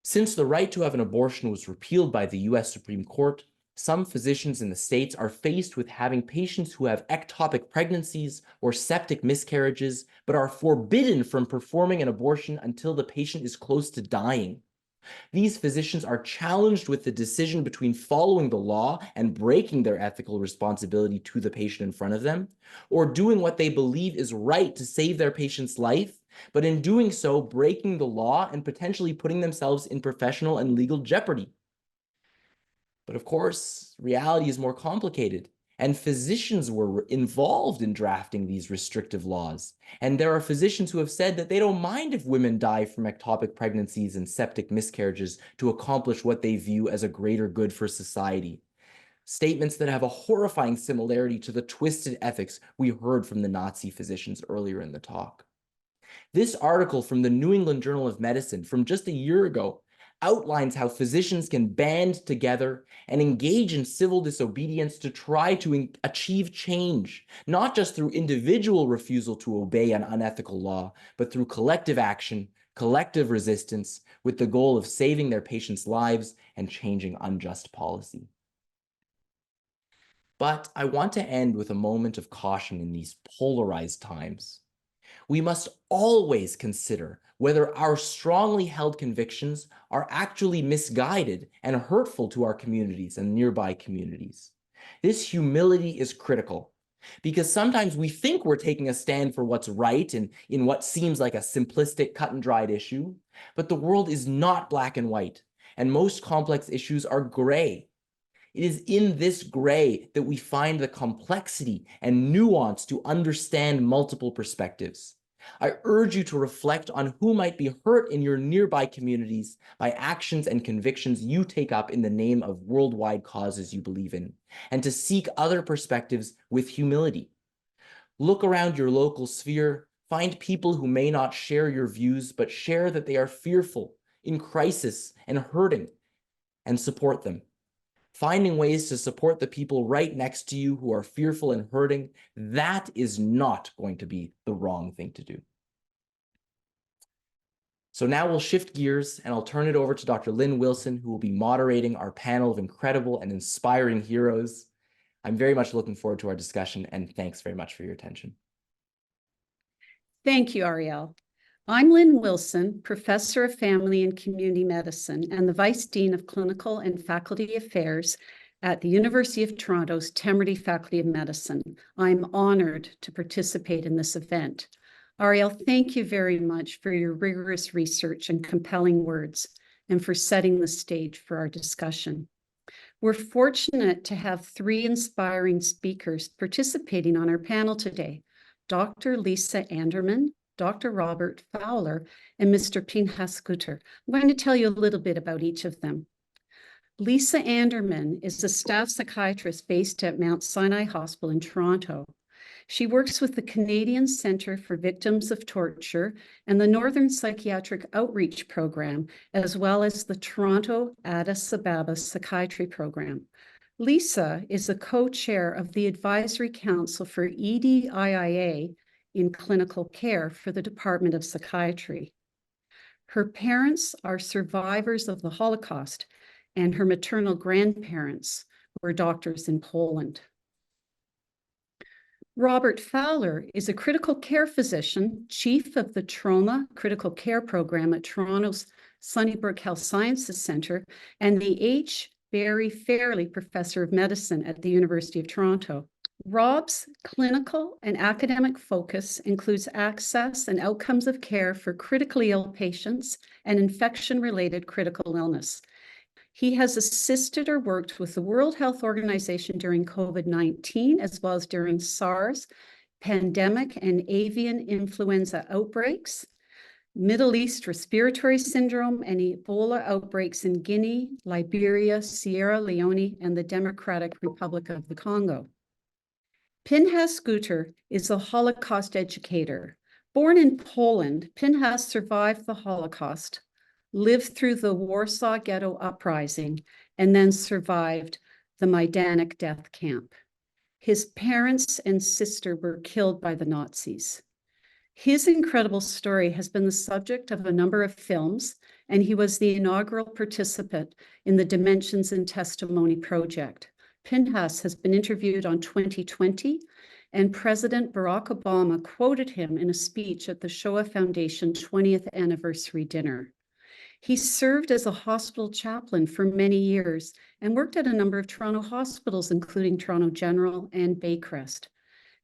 Since the right to have an abortion was repealed by the US Supreme Court, some physicians in the States are faced with having patients who have ectopic pregnancies or septic miscarriages, but are forbidden from performing an abortion until the patient is close to dying. These physicians are challenged with the decision between following the law and breaking their ethical responsibility to the patient in front of them, or doing what they believe is right to save their patient's life, but in doing so, breaking the law and potentially putting themselves in professional and legal jeopardy. But of course, reality is more complicated, and physicians were involved in drafting these restrictive laws. And there are physicians who have said that they don't mind if women die from ectopic pregnancies and septic miscarriages to accomplish what they view as a greater good for society. Statements that have a horrifying similarity to the twisted ethics we heard from the Nazi physicians earlier in the talk. This article from the New England Journal of Medicine from just a year ago outlines how physicians can band together and engage in civil disobedience to try to achieve change, not just through individual refusal to obey an unethical law, but through collective action, collective resistance, with the goal of saving their patients' lives and changing unjust policy. But I want to end with a moment of caution in these polarized times. We must always consider whether our strongly held convictions are actually misguided and hurtful to our communities and nearby communities. This humility is critical because sometimes we think we're taking a stand for what's right in what seems like a simplistic, cut and dried issue, but the world is not black and white, and most complex issues are gray. It is in this gray that we find the complexity and nuance to understand multiple perspectives. I urge you to reflect on who might be hurt in your nearby communities by actions and convictions you take up in the name of worldwide causes you believe in, and to seek other perspectives with humility. Look around your local sphere, find people who may not share your views, but share that they are fearful, in crisis, and hurting, and support them. Finding ways to support the people right next to you who are fearful and hurting, that is not going to be the wrong thing to do. So now we'll shift gears and I'll turn it over to Dr. Lynn Wilson, who will be moderating our panel of incredible and inspiring heroes. I'm very much looking forward to our discussion, and thanks very much for your attention. Thank you, Ariel. I'm Lynn Wilson, Professor of Family and Community Medicine and the Vice Dean of Clinical and Faculty Affairs at the University of Toronto's Temerty Faculty of Medicine. I'm honored to participate in this event. Ariel, thank you very much for your rigorous research and compelling words, and for setting the stage for our discussion. We're fortunate to have three inspiring speakers participating on our panel today: Dr. Lisa Anderman, Dr. Robert Fowler, and Mr. Pinchas Guter. I'm going to tell you a little bit about each of them. Lisa Anderman is a staff psychiatrist based at Mount Sinai Hospital in Toronto. She works with the Canadian Centre for Victims of Torture and the Northern Psychiatric Outreach Program, as well as the Toronto Addis Ababa Psychiatry Program. Lisa is the co-chair of the Advisory Council for EDIIA in Clinical Care for the Department of Psychiatry. Her parents are survivors of the Holocaust, and her maternal grandparents were doctors in Poland. Robert Fowler is a critical care physician, chief of the Trauma Critical Care Program at Toronto's Sunnybrook Health Sciences Centre, and the H. Barry Fairley Professor of Medicine at the University of Toronto. Rob's clinical and academic focus includes access and outcomes of care for critically ill patients and infection-related critical illness. He has assisted or worked with the World Health Organization during COVID-19, as well as during SARS, pandemic and avian influenza outbreaks, Middle East respiratory syndrome, and Ebola outbreaks in Guinea, Liberia, Sierra Leone, and the Democratic Republic of the Congo. Pinchas Guter is a Holocaust educator. Born in Poland, Pinchas survived the Holocaust, lived through the Warsaw Ghetto Uprising, and then survived the Majdanek death camp. His parents and sister were killed by the Nazis. His incredible story has been the subject of a number of films, and he was the inaugural participant in the Dimensions in Testimony project. Pinchas has been interviewed on 2020, and President Barack Obama quoted him in a speech at the Shoah Foundation 20th anniversary dinner. He served as a hospital chaplain for many years and worked at a number of Toronto hospitals, including Toronto General and Baycrest.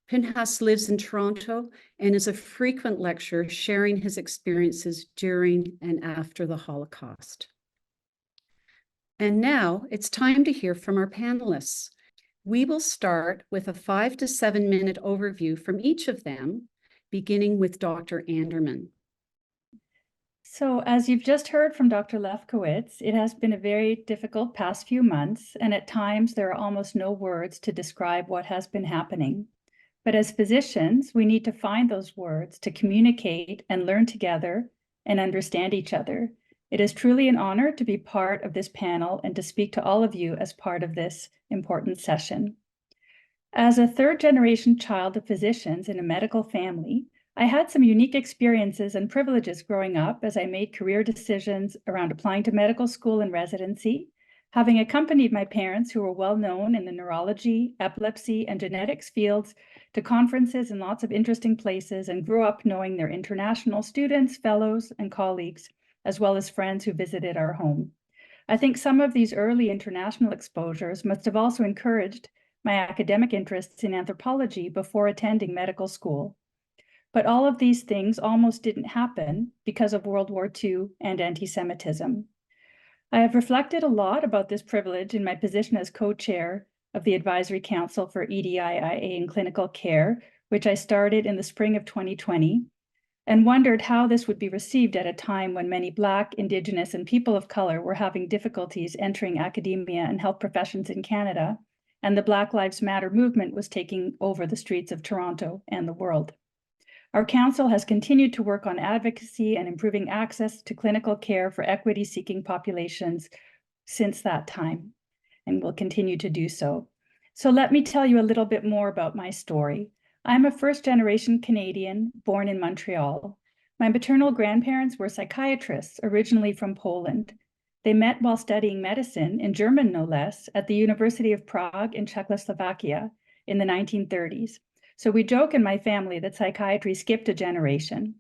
Pinchas lives in Toronto and is a frequent lecturer, sharing his experiences during and after the Holocaust. And now it's time to hear from our panelists. We will start with a 5 to 7 minute overview from each of them, beginning with Dr. Anderman. So as you've just heard from Dr. Lefkowitz, it has been a very difficult past few months, and at times there are almost no words to describe what has been happening. But as physicians, we need to find those words to communicate and learn together and understand each other. It is truly an honor to be part of this panel and to speak to all of you as part of this important session. As a third-generation child of physicians in a medical family, I had some unique experiences and privileges growing up as I made career decisions around applying to medical school and residency, having accompanied my parents, who were well known in the neurology, epilepsy, and genetics fields, to conferences in lots of interesting places, and grew up knowing their international students, fellows, and colleagues, as well as friends who visited our home. I think some of these early international exposures must have also encouraged my academic interests in anthropology before attending medical school. But all of these things almost didn't happen because of World War II and anti-Semitism. I have reflected a lot about this privilege in my position as co-chair of the Advisory Council for EDIIA in Clinical Care, which I started in the spring of 2020, and wondered how this would be received at a time when many Black, Indigenous, and people of color were having difficulties entering academia and health professions in Canada, and the Black Lives Matter movement was taking over the streets of Toronto and the world. Our council has continued to work on advocacy and improving access to clinical care for equity-seeking populations since that time, and will continue to do so. So let me tell you a little bit more about my story. I'm a first-generation Canadian born in Montreal. My maternal grandparents were psychiatrists, originally from Poland. They met while studying medicine, in German no less, at the University of Prague in Czechoslovakia in the 1930s. So we joke in my family that psychiatry skipped a generation.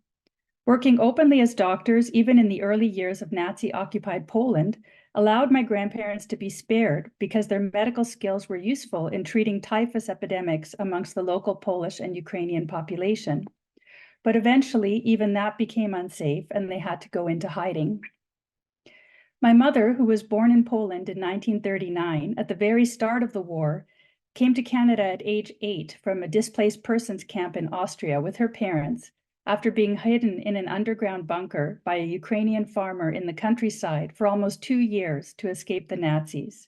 Working openly as doctors, even in the early years of Nazi-occupied Poland, allowed my grandparents to be spared because their medical skills were useful in treating typhus epidemics amongst the local Polish and Ukrainian population. But eventually, even that became unsafe and they had to go into hiding. My mother, who was born in Poland in 1939, at the very start of the war, came to Canada at age 8 from a displaced persons camp in Austria with her parents after being hidden in an underground bunker by a Ukrainian farmer in the countryside for almost 2 years to escape the Nazis.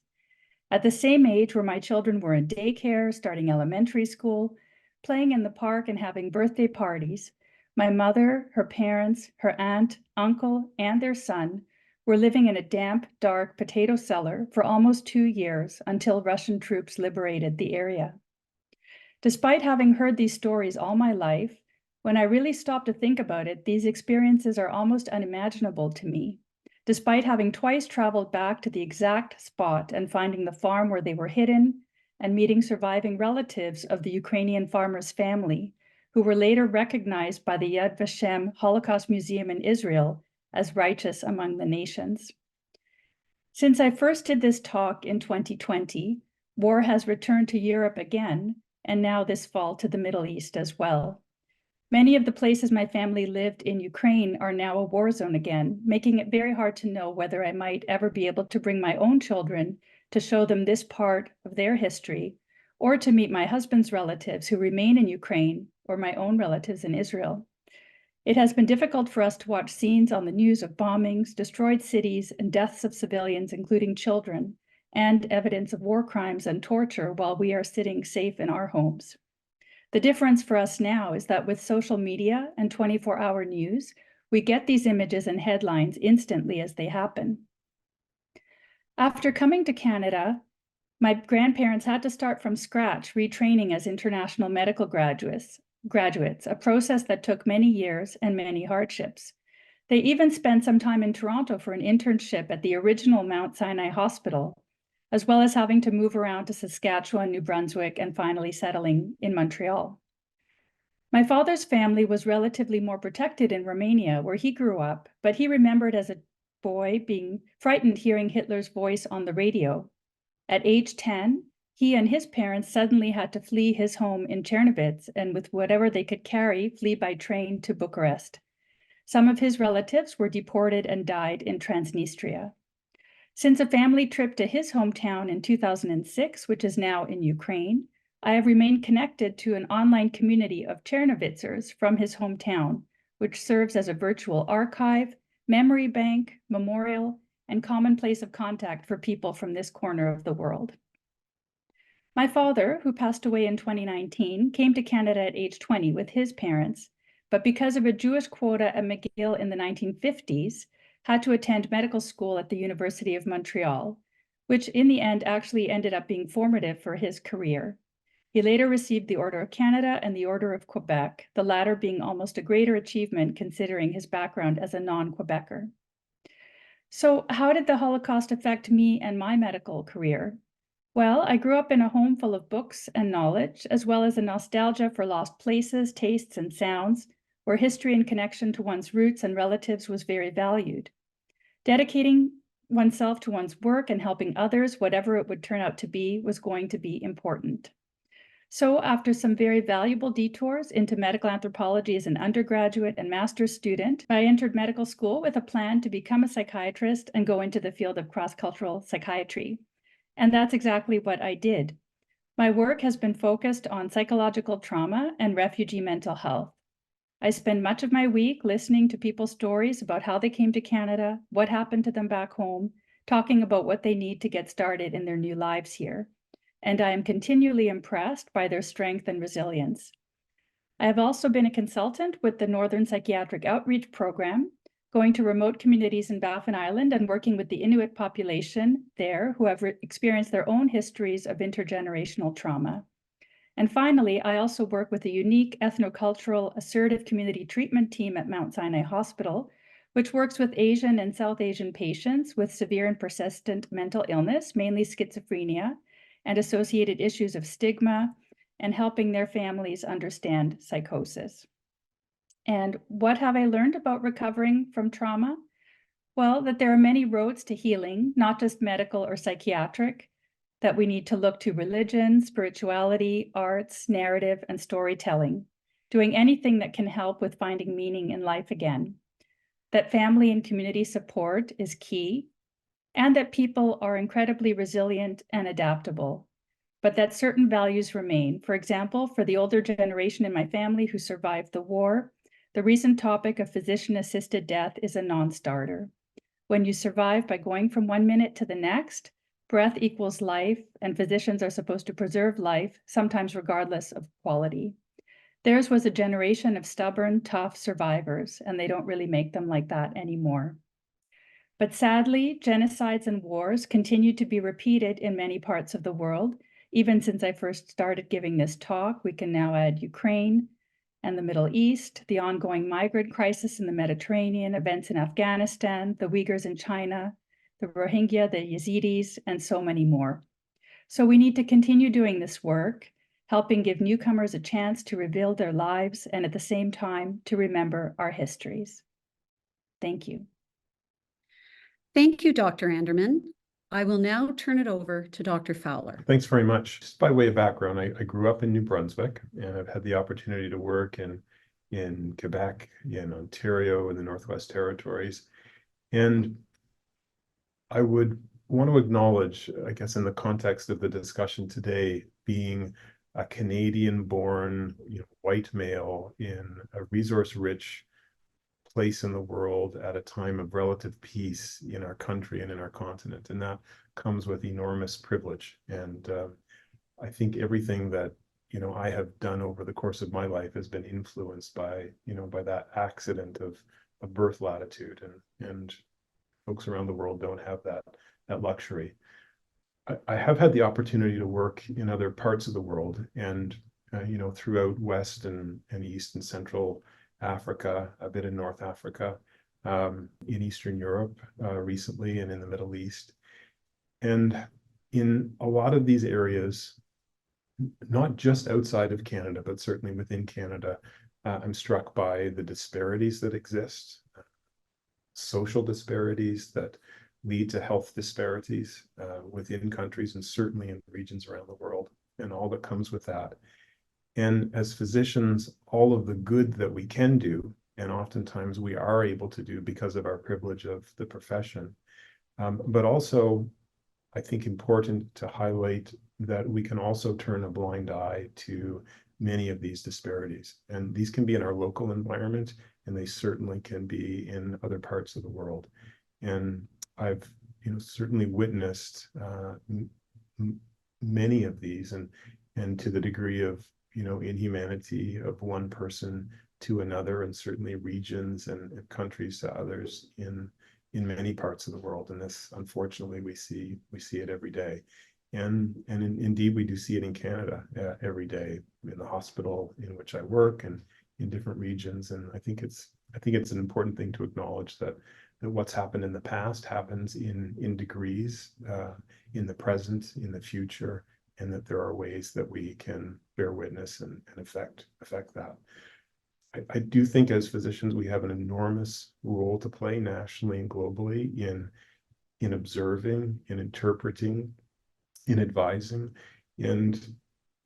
At the same age where my children were in daycare, starting elementary school, playing in the park and having birthday parties, my mother, her parents, her aunt, uncle, and their son were living in a damp, dark potato cellar for almost 2 years until Russian troops liberated the area. Despite having heard these stories all my life, when I really stop to think about it, these experiences are almost unimaginable to me. Despite having twice traveled back to the exact spot and finding the farm where they were hidden and meeting surviving relatives of the Ukrainian farmer's family, who were later recognized by the Yad Vashem Holocaust Museum in Israel as righteous among the nations. Since I first did this talk in 2020, war has returned to Europe again, and now this fall to the Middle East as well. Many of the places my family lived in Ukraine are now a war zone again, making it very hard to know whether I might ever be able to bring my own children to show them this part of their history, or to meet my husband's relatives who remain in Ukraine, or my own relatives in Israel. It has been difficult for us to watch scenes on the news of bombings, destroyed cities, and deaths of civilians, including children, and evidence of war crimes and torture while we are sitting safe in our homes. The difference for us now is that with social media and 24-hour news, we get these images and headlines instantly as they happen. After coming to Canada, my grandparents had to start from scratch retraining as international medical graduates, a process that took many years and many hardships. They even spent some time in Toronto for an internship at the original Mount Sinai Hospital, as well as having to move around to Saskatchewan, New Brunswick, and finally settling in Montreal. My father's family was relatively more protected in Romania, where he grew up, but he remembered as a boy being frightened hearing Hitler's voice on the radio. At age 10, he and his parents suddenly had to flee his home in Czernowitz and with whatever they could carry, flee by train to Bucharest. Some of his relatives were deported and died in Transnistria. Since a family trip to his hometown in 2006, which is now in Ukraine, I have remained connected to an online community of Chernowitzers from his hometown, which serves as a virtual archive, memory bank, memorial, and common place of contact for people from this corner of the world. My father, who passed away in 2019, came to Canada at age 20 with his parents, but because of a Jewish quota at McGill in the 1950s, had to attend medical school at the University of Montreal, which in the end actually ended up being formative for his career. He later received the Order of Canada and the Order of Quebec, the latter being almost a greater achievement considering his background as a non-Quebecer. So how did the Holocaust affect me and my medical career? Well, I grew up in a home full of books and knowledge, as well as a nostalgia for lost places, tastes, and sounds, where history and connection to one's roots and relatives was very valued. Dedicating oneself to one's work and helping others, whatever it would turn out to be, was going to be important. So after some very valuable detours into medical anthropology as an undergraduate and master's student, I entered medical school with a plan to become a psychiatrist and go into the field of cross-cultural psychiatry. And that's exactly what I did. My work has been focused on psychological trauma and refugee mental health. I spend much of my week listening to people's stories about how they came to Canada, what happened to them back home, talking about what they need to get started in their new lives here. And I am continually impressed by their strength and resilience. I have also been a consultant with the Northern Psychiatric Outreach Program, going to remote communities in Baffin Island and working with the Inuit population there who have experienced their own histories of intergenerational trauma. And finally, I also work with a unique ethnocultural assertive community treatment team at Mount Sinai Hospital, which works with Asian and South Asian patients with severe and persistent mental illness, mainly schizophrenia, and associated issues of stigma, and helping their families understand psychosis. And what have I learned about recovering from trauma? Well, that there are many roads to healing, not just medical or psychiatric, that we need to look to religion, spirituality, arts, narrative, and storytelling, doing anything that can help with finding meaning in life again. That family and community support is key, and that people are incredibly resilient and adaptable, but that certain values remain. For example, for the older generation in my family who survived the war, the recent topic of physician-assisted death is a non-starter. When you survive by going from 1 minute to the next, breath equals life, and physicians are supposed to preserve life, sometimes regardless of quality. Theirs was a generation of stubborn, tough survivors, and they don't really make them like that anymore. But sadly, genocides and wars continue to be repeated in many parts of the world. Even since I first started giving this talk, we can now add Ukraine and the Middle East, the ongoing migrant crisis in the Mediterranean, events in Afghanistan, the Uyghurs in China, the Rohingya, the Yazidis, and so many more. So we need to continue doing this work, helping give newcomers a chance to rebuild their lives and at the same time to remember our histories. Thank you. Thank you, Dr. Anderman. I will now turn it over to Dr. Fowler. Thanks very much. Just by way of background, I grew up in New Brunswick, and I've had the opportunity to work in Quebec, in Ontario, in the Northwest Territories. And I would want to acknowledge, I guess, in the context of the discussion today, being a Canadian-born, white male in a resource-rich place in the world at a time of relative peace in our country and in our continent, and that comes with enormous privilege. And I think everything that I have done over the course of my life has been influenced by by that accident of birth latitude, and folks around the world don't have that luxury. I have had the opportunity to work in other parts of the world, and throughout West and East and Central Africa, a bit in North Africa, in Eastern Europe recently, and in the Middle East. And in a lot of these areas, not just outside of Canada, but certainly within Canada, I'm struck by the disparities that exist, social disparities that lead to health disparities within countries, and certainly in regions around the world, and all that comes with that. And as physicians, all of the good that we can do, and oftentimes we are able to do because of our privilege of the profession, but also, I think, important to highlight that we can also turn a blind eye to many of these disparities. And these can be in our local environment, and they certainly can be in other parts of the world. And I've certainly witnessed many of these, and to the degree of inhumanity of one person to another, and certainly regions and countries to others in many parts of the world. And this, unfortunately, we see it every day. And indeed, we do see it in Canada every day, in the hospital in which I work and in different regions. And I think it's an important thing to acknowledge that what's happened in the past happens in degrees, in the present, in the future, and that there are ways that we can bear witness and affect that. I do think as physicians, we have an enormous role to play nationally and globally in observing, in interpreting, in advising, and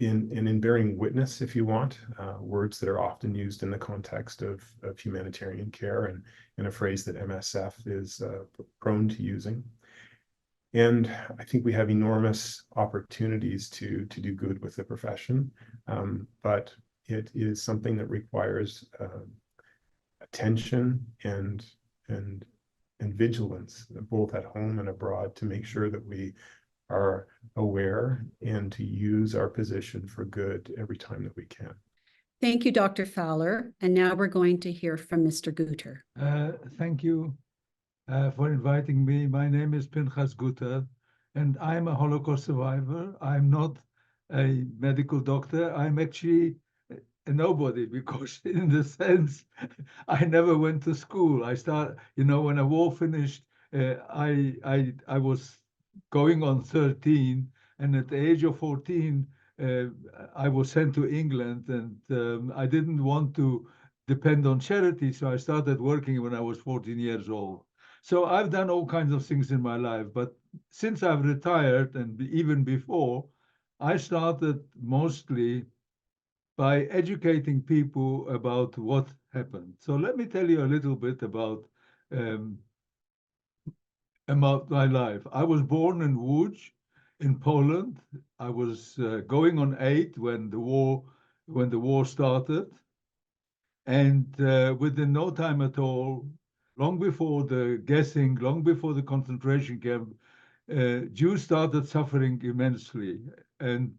in bearing witness, if you want, words that are often used in the context of humanitarian care, and a phrase that MSF is prone to using. And I think we have enormous opportunities to do good with the profession, but it is something that requires attention and vigilance, both at home and abroad, to make sure that we are aware and to use our position for good every time that we can. Thank you, Dr. Fowler. And now we're going to hear from Mr. Guter. Thank you for inviting me. My name is Pinchas Guter, and I'm a Holocaust survivor. I'm not a medical doctor. I'm actually a nobody, because in the sense, I never went to school. I started, when the war finished, I was going on 13, and at the age of 14, I was sent to England, and I didn't want to depend on charity, so I started working when I was 14 years old. So I've done all kinds of things in my life, but since I've retired, and even before, I started mostly by educating people about what happened. So let me tell you a little bit about my life. I was born in Łódź, in Poland. I was going on 8 when the war started, and within no time at all, long before the guessing, long before the concentration camp, Jews started suffering immensely, and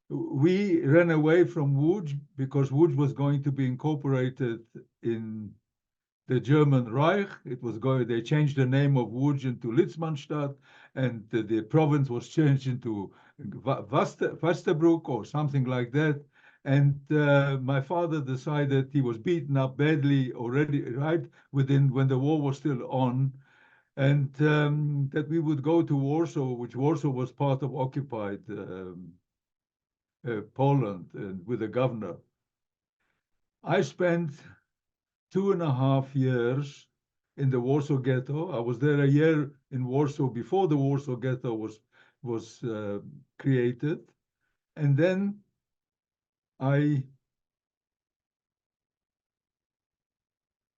we ran away from Łódź because Łódź was going to be incorporated in the German Reich. They changed the name of Łódź into Litzmannstadt, and the province was changed into Westerbrück or something like that. And my father decided, he was beaten up badly already, right when the war was still on, and that we would go to Warsaw, which Warsaw was part of occupied Poland, with a governor. I spent 2.5 years in the Warsaw Ghetto. I was there a year in Warsaw before the Warsaw Ghetto was created, and then I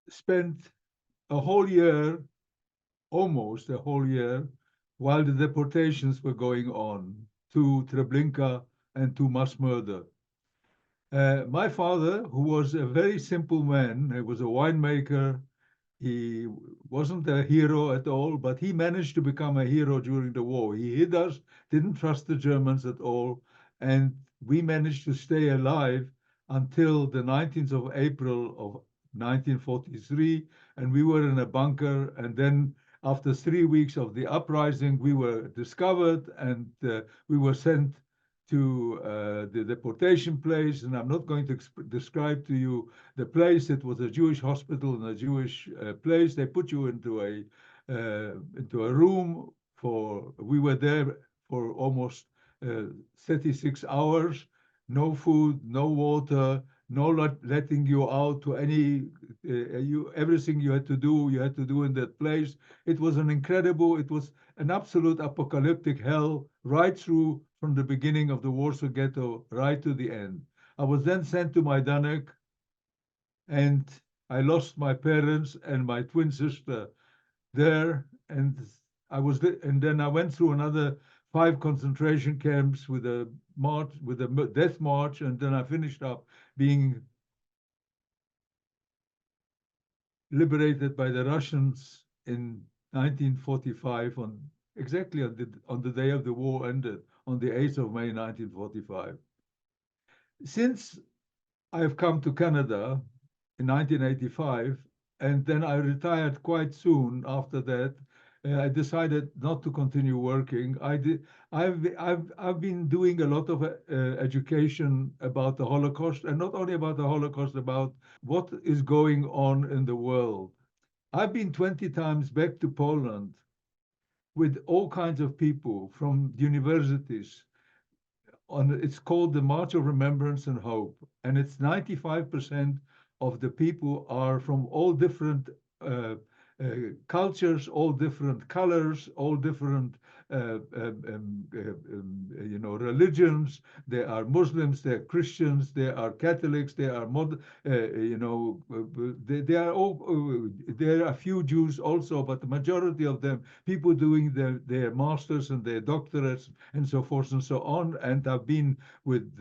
spent a whole year, almost a whole year, while the deportations were going on to Treblinka and to mass murder. My father, who was a very simple man, he was a winemaker, he wasn't a hero at all, but he managed to become a hero during the war. He hid us, didn't trust the Germans at all, and we managed to stay alive until the 19th of April of 1943, and we were in a bunker, and then after 3 weeks of the uprising, we were discovered, and we were sent to the deportation place, and I'm not going to describe to you the place. It was a Jewish hospital and a Jewish place. They put you into a room we were there for almost 36 hours, no food, no water, no letting you out to any, everything you had to do in that place. It was an absolute apocalyptic hell right through, from the beginning of the Warsaw Ghetto right to the end. I was then sent to Majdanek, and I lost my parents and my twin sister there, and then I went through another 5 concentration camps with a death march, and then I finished up being liberated by the Russians in 1945 exactly on the day of the war ended, on the 8th of May 1945. Since I've come to Canada in 1985, and then I retired quite soon after that, I decided not to continue working. I've been doing a lot of education about the Holocaust, and not only about the Holocaust, about what is going on in the world. I've been 20 times back to Poland with all kinds of people from universities. It's called the March of Remembrance and Hope, and it's 95% of the people are from all different cultures, all different colors, all different religions. There are Muslims, there are Christians, there are Catholics, there are there are all, there are a few Jews also, but the majority of them, people doing their masters and their doctorates and so forth and so on, and I've been with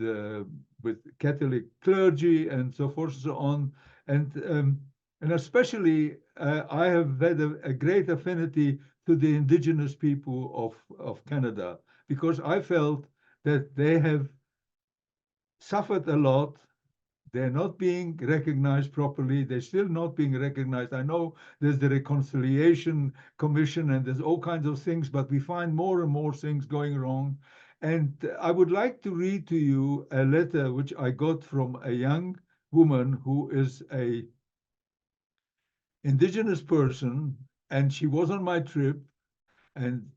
Catholic clergy and so forth and so on, and especially I have had a great affinity to the indigenous people of Canada, because I felt that they have suffered a lot. They're not being recognized properly. They're still not being recognized. I know there's the Reconciliation Commission and there's all kinds of things, but we find more and more things going wrong. And I would like to read to you a letter which I got from a young woman who is a indigenous person, and she was on my trip. And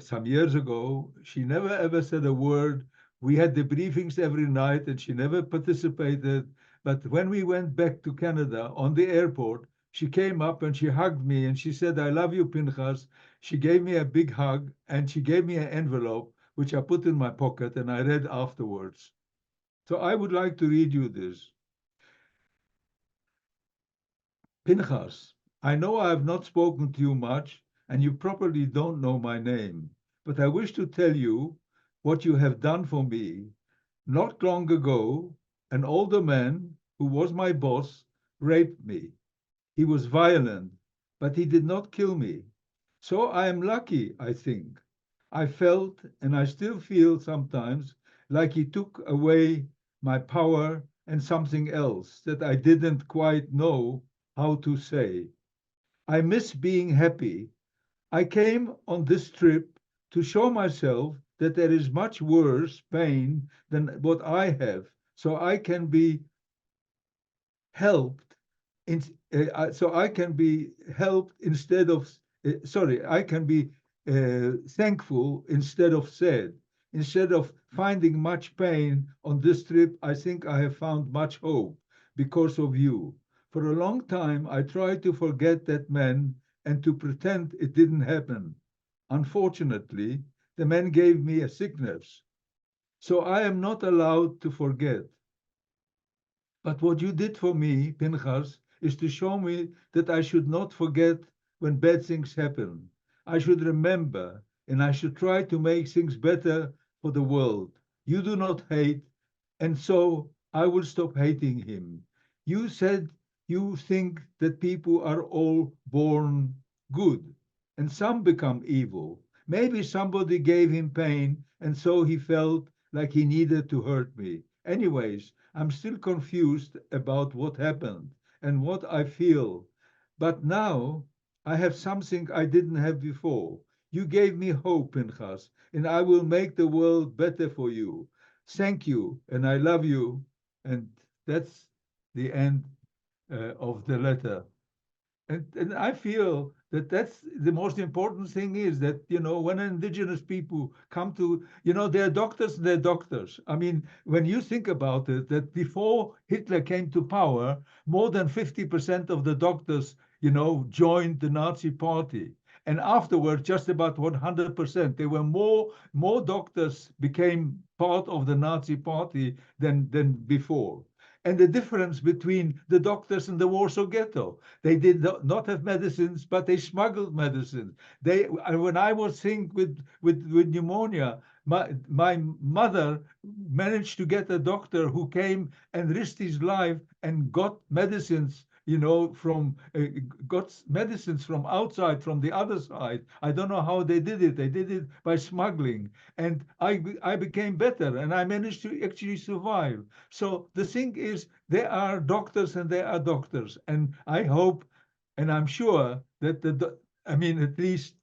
some years ago, she never ever said a word. We had the briefings every night, and she never participated. But when we went back to Canada on the airport, she came up and she hugged me and she said, "I love you, Pinchas." She gave me a big hug and she gave me an envelope, which I put in my pocket and I read afterwards. So I would like to read you this. Pinchas, I know I have not spoken to you much, and you probably don't know my name, but I wish to tell you what you have done for me. Not long ago, an older man who was my boss raped me. He was violent, but he did not kill me. So I am lucky, I think. I felt, and I still feel sometimes, like he took away my power and something else that I didn't quite know how to say. I miss being happy. I came on this trip to show myself that there is much worse pain than what I have, so I can be helped. So I can be helped instead of, I can be thankful instead of sad. Instead of finding much pain on this trip, I think I have found much hope because of you. For a long time, I tried to forget that man and to pretend it didn't happen. Unfortunately, the man gave me a sickness, so I am not allowed to forget. But what you did for me, Pinchas, is to show me that I should not forget when bad things happen. I should remember, and I should try to make things better for the world. You do not hate, and so I will stop hating him. You said you think that people are all born good, and some become evil. Maybe somebody gave him pain, and so he felt like he needed to hurt me. Anyways, I'm still confused about what happened and what I feel. But now I have something I didn't have before. You gave me hope, Pinchas, and I will make the world better for you. Thank you, and I love you. And that's the end of the letter. And I feel that that's the most important thing is that, when indigenous people come to, they're doctors, they're doctors. I mean, when you think about it, that before Hitler came to power, more than 50% of the doctors, joined the Nazi party. And afterwards, just about 100%. There were more doctors became part of the Nazi party than before. And the difference between the doctors in the Warsaw Ghetto. They did not have medicines, but they smuggled medicines. When I was sick with pneumonia, my mother managed to get a doctor who came and risked his life and got medicines, got medicines from outside, from the other side. I don't know how they did it. They did it by smuggling. And I became better and I managed to actually survive. So the thing is, there are doctors and there are doctors. And I hope, and I'm sure that at least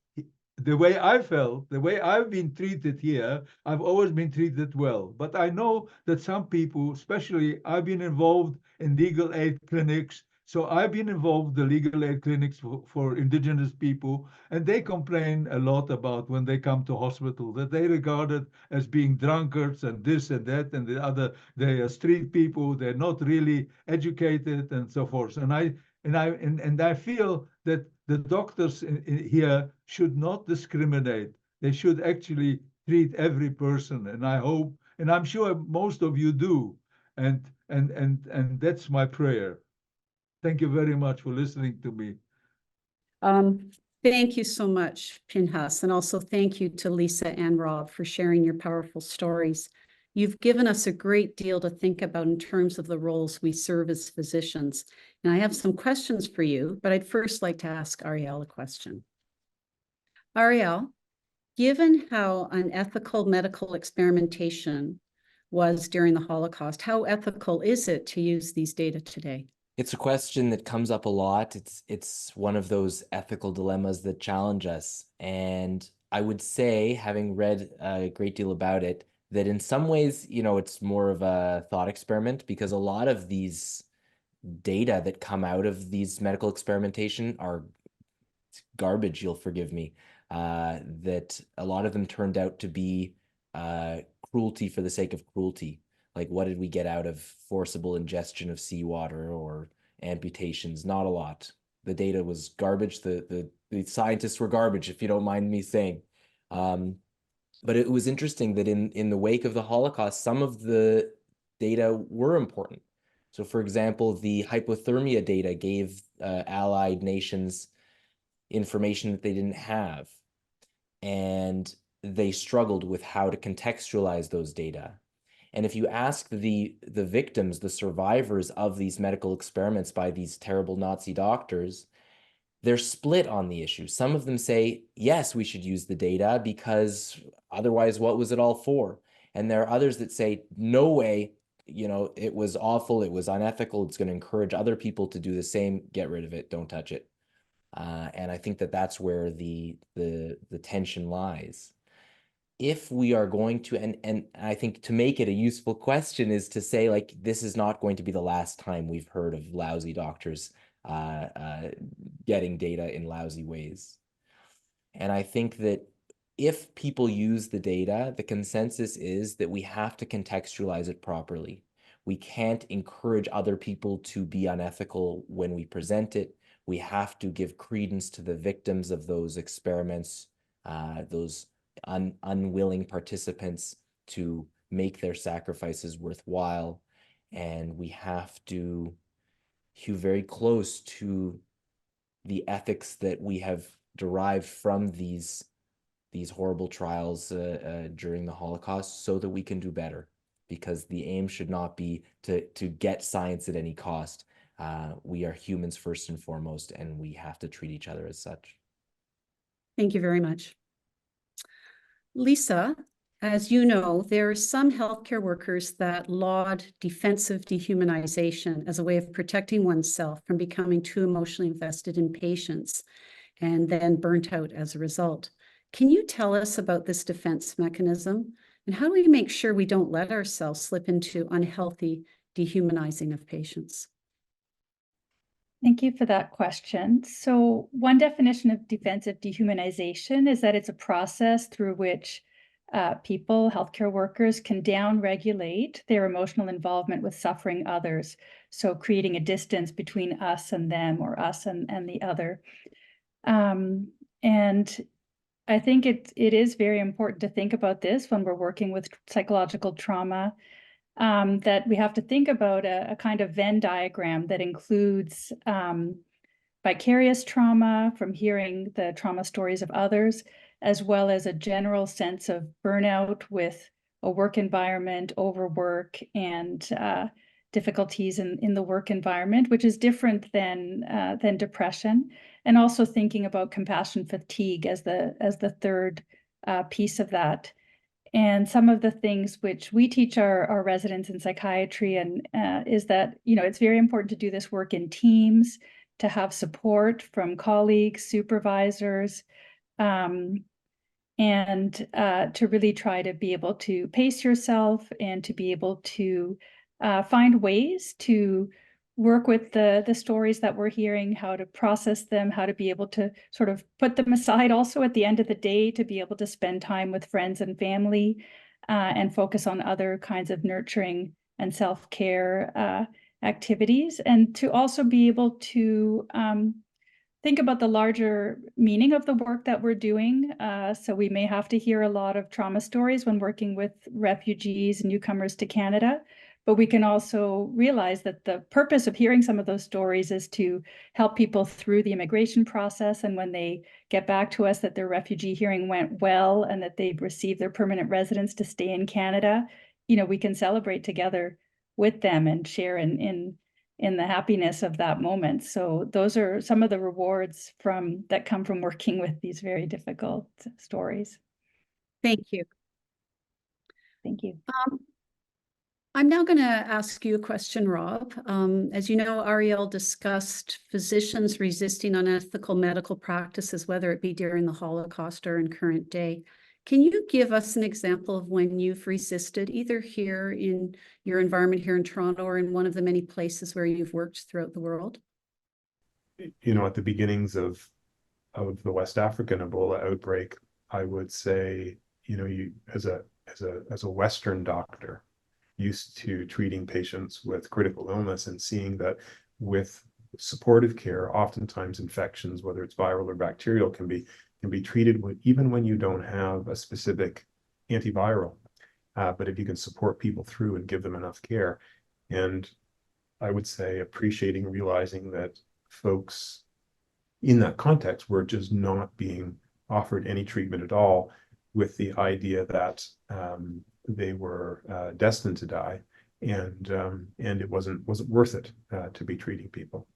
the way I felt, the way I've been treated here, I've always been treated well. But I know that some people, especially I've been involved in legal aid clinics. So I've been involved in the legal aid clinics for indigenous people, and they complain a lot about when they come to hospital that they regarded as being drunkards and this and that and the other. They are street people. They're not really educated and so forth. And I feel that the doctors here should not discriminate. they should actually treat every person. And I hope, and I'm sure most of you do. And that's my prayer. Thank you very much for listening to me. Thank you so much, Pinhas, and also thank you to Lisa and Rob for sharing your powerful stories. You've given us a great deal to think about in terms of the roles we serve as physicians. And I have some questions for you, but I'd first like to ask Ariel a question. Ariel, given how unethical medical experimentation was during the Holocaust, how ethical is it to use these data today? It's a question that comes up a lot. It's one of those ethical dilemmas that challenge us. And I would say, having read a great deal about it, that in some ways, it's more of a thought experiment, because a lot of these data that come out of these medical experimentation are garbage, you'll forgive me, that a lot of them turned out to be cruelty for the sake of cruelty. Like, what did we get out of forcible ingestion of seawater or amputations? Not a lot. The data was garbage. The scientists were garbage, if you don't mind me saying. But it was interesting that in the wake of the Holocaust, some of the data were important. So, for example, the hypothermia data gave Allied nations information that they didn't have. And they struggled with how to contextualize those data. And if you ask the victims, the survivors of these medical experiments by these terrible Nazi doctors, they're split on the issue. Some of them say, yes, we should use the data, because otherwise, what was it all for? And there are others that say, no way, it was awful, it was unethical, it's going to encourage other people to do the same, get rid of it, don't touch it. And I think that that's where the tension lies. If we are going to, and I think to make it a useful question is to say, like, this is not going to be the last time we've heard of lousy doctors getting data in lousy ways. And I think that if people use the data, the consensus is that we have to contextualize it properly. We can't encourage other people to be unethical when we present it. We have to give credence to the victims of those experiments, those unwilling participants, to make their sacrifices worthwhile. And we have to hew very close to the ethics that we have derived from these horrible trials during the Holocaust, so that we can do better. Because the aim should not be to get science at any cost. We are humans first and foremost, and we have to treat each other as such. Thank you very much. Lisa, as you know, there are some healthcare workers that laud defensive dehumanization as a way of protecting oneself from becoming too emotionally invested in patients and then burnt out as a result. Can you tell us about this defense mechanism, and how do we make sure we don't let ourselves slip into unhealthy dehumanizing of patients? Thank you for that question. So one definition of defensive dehumanization is that it's a process through which people, healthcare workers, can down-regulate their emotional involvement with suffering others. So creating a distance between us and them, or us and the other. And I think it is very important to think about this when we're working with psychological trauma, that we have to think about a kind of Venn diagram that includes vicarious trauma from hearing the trauma stories of others, as well as a general sense of burnout with a work environment, overwork, and difficulties in the work environment, which is different than depression, and also thinking about compassion fatigue as the third piece of that. And some of the things which we teach our residents in psychiatry is that, it's very important to do this work in teams, to have support from colleagues, supervisors, and to really try to be able to pace yourself and to be able to find ways to work with the stories that we're hearing, how to process them, how to be able to sort of put them aside also at the end of the day, to be able to spend time with friends and family and focus on other kinds of nurturing and self-care activities, and to also be able to think about the larger meaning of the work that we're doing. So we may have to hear a lot of trauma stories when working with refugees and newcomers to Canada, but we can also realize that the purpose of hearing some of those stories is to help people through the immigration process. And when they get back to us that their refugee hearing went well and that they've received their permanent residence to stay in Canada, you know, we can celebrate together with them and share in the happiness of that moment. So those are some of the rewards that come from working with these very difficult stories. Thank you. Thank you. I'm now going to ask you a question, Rob. As you know, Ariel discussed physicians resisting unethical medical practices, whether it be during the Holocaust or in current day. Can you give us an example of when you've resisted, either here in your environment here in Toronto or in one of the many places where you've worked throughout the world? You know, at the beginnings of the West African Ebola outbreak, I would say, you know, you as a Western doctor used to treating patients with critical illness and seeing that with supportive care, oftentimes infections, whether it's viral or bacterial, can be treated with, even when you don't have a specific antiviral. But if you can support people through and give them enough care, and I would say appreciating, realizing that folks in that context were just not being offered any treatment at all, with the idea that they were destined to die, and it wasn't worth it to be treating people,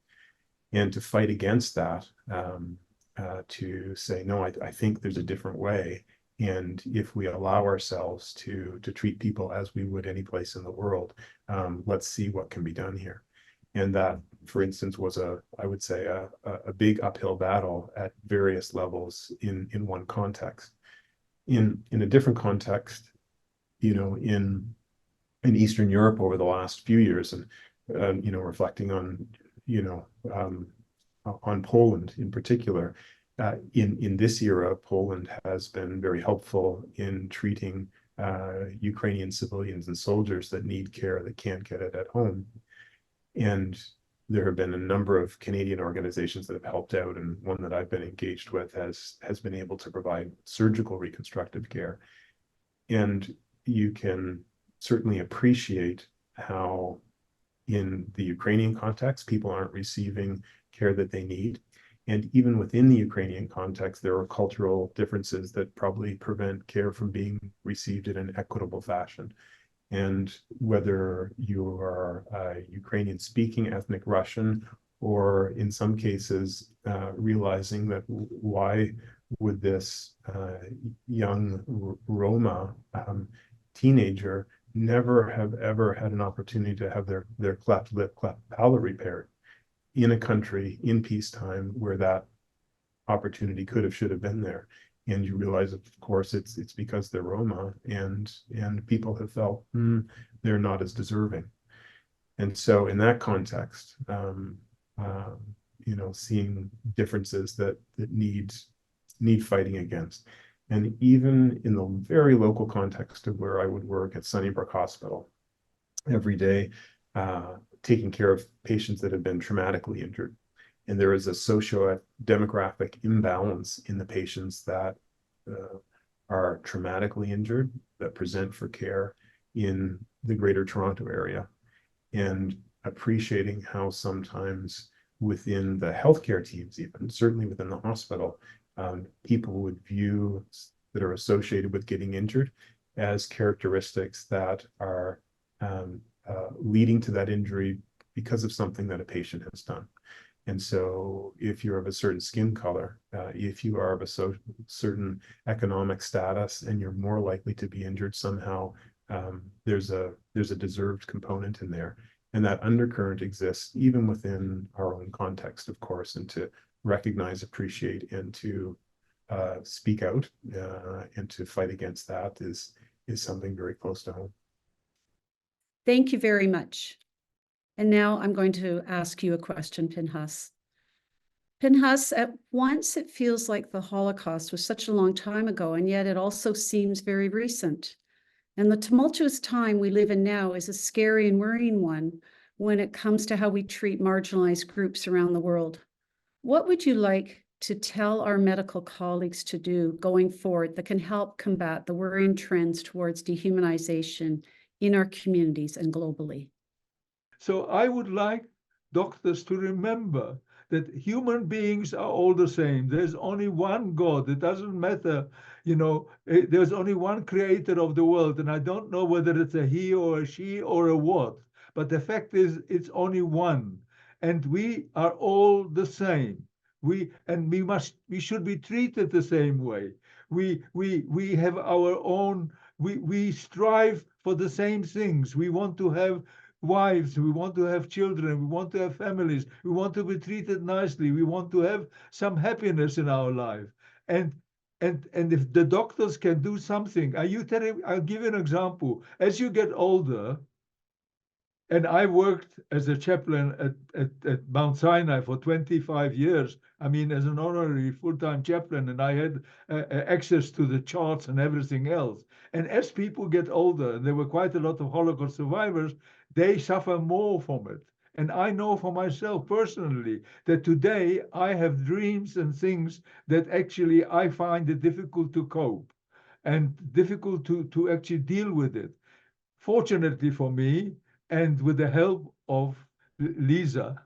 and to fight against that, to say no, I think there's a different way, and if we allow ourselves to treat people as we would any place in the world, let's see what can be done here. And that, for instance, was I would say a big uphill battle at various levels in one context. In a different context, you know, in Eastern Europe over the last few years, and you know, reflecting on, you know, on Poland in particular, in this era, Poland has been very helpful in treating Ukrainian civilians and soldiers that need care that can't get it at home. And there have been a number of Canadian organizations that have helped out, and one that I've been engaged with has been able to provide surgical reconstructive care. And you can certainly appreciate how in the Ukrainian context, people aren't receiving care that they need. And even within the Ukrainian context, there are cultural differences that probably prevent care from being received in an equitable fashion. And whether you are a Ukrainian-speaking ethnic Russian, or in some cases, realizing that why would this young Roma teenager never have ever had an opportunity to have their cleft lip, cleft palate repaired in a country in peacetime where that opportunity should have been there. And you realize, of course, it's because they're Roma, and people have felt they're not as deserving. And so in that context, you know, seeing differences that need fighting against. And even in the very local context of where I would work at Sunnybrook Hospital every day, taking care of patients that have been traumatically injured. And there is a socio-demographic imbalance in the patients that are traumatically injured, that present for care in the Greater Toronto area. And appreciating how sometimes within the healthcare teams, even certainly within the hospital, people would view that are associated with getting injured as characteristics that are leading to that injury because of something that a patient has done. And so if you're of a certain skin color, if you are of a certain economic status, and you're more likely to be injured somehow, there's a deserved component in there. And that undercurrent exists even within our own context, of course, and to recognize, appreciate, and to speak out and to fight against that is something very close to home. Thank you very much. And now I'm going to ask you a question, Pinhas. Pinhas, at once it feels like the Holocaust was such a long time ago, and yet it also seems very recent. And the tumultuous time we live in now is a scary and worrying one when it comes to how we treat marginalized groups around the world. What would you like to tell our medical colleagues to do going forward that can help combat the worrying trends towards dehumanization in our communities and globally? So I would like doctors to remember that human beings are all the same. There's only one God. It doesn't matter, there's only one creator of the world. And I don't know whether it's a he or a she or a what, but the fact is it's only one. And we are all the same. We should be treated the same way. We have our own, we strive for the same things. We want to have wives, we want to have children, we want to have families, we want to be treated nicely, we want to have some happiness in our life. And if the doctors can do something, I'll give you an example. As you get older, and I worked as a chaplain at Mount Sinai for 25 years. I mean, as an honorary full-time chaplain, and I had access to the charts and everything else. And as people get older, and there were quite a lot of Holocaust survivors, they suffer more from it. And I know for myself personally that today I have dreams and things that actually I find it difficult to cope and difficult to actually deal with it. Fortunately for me, and with the help of Lisa,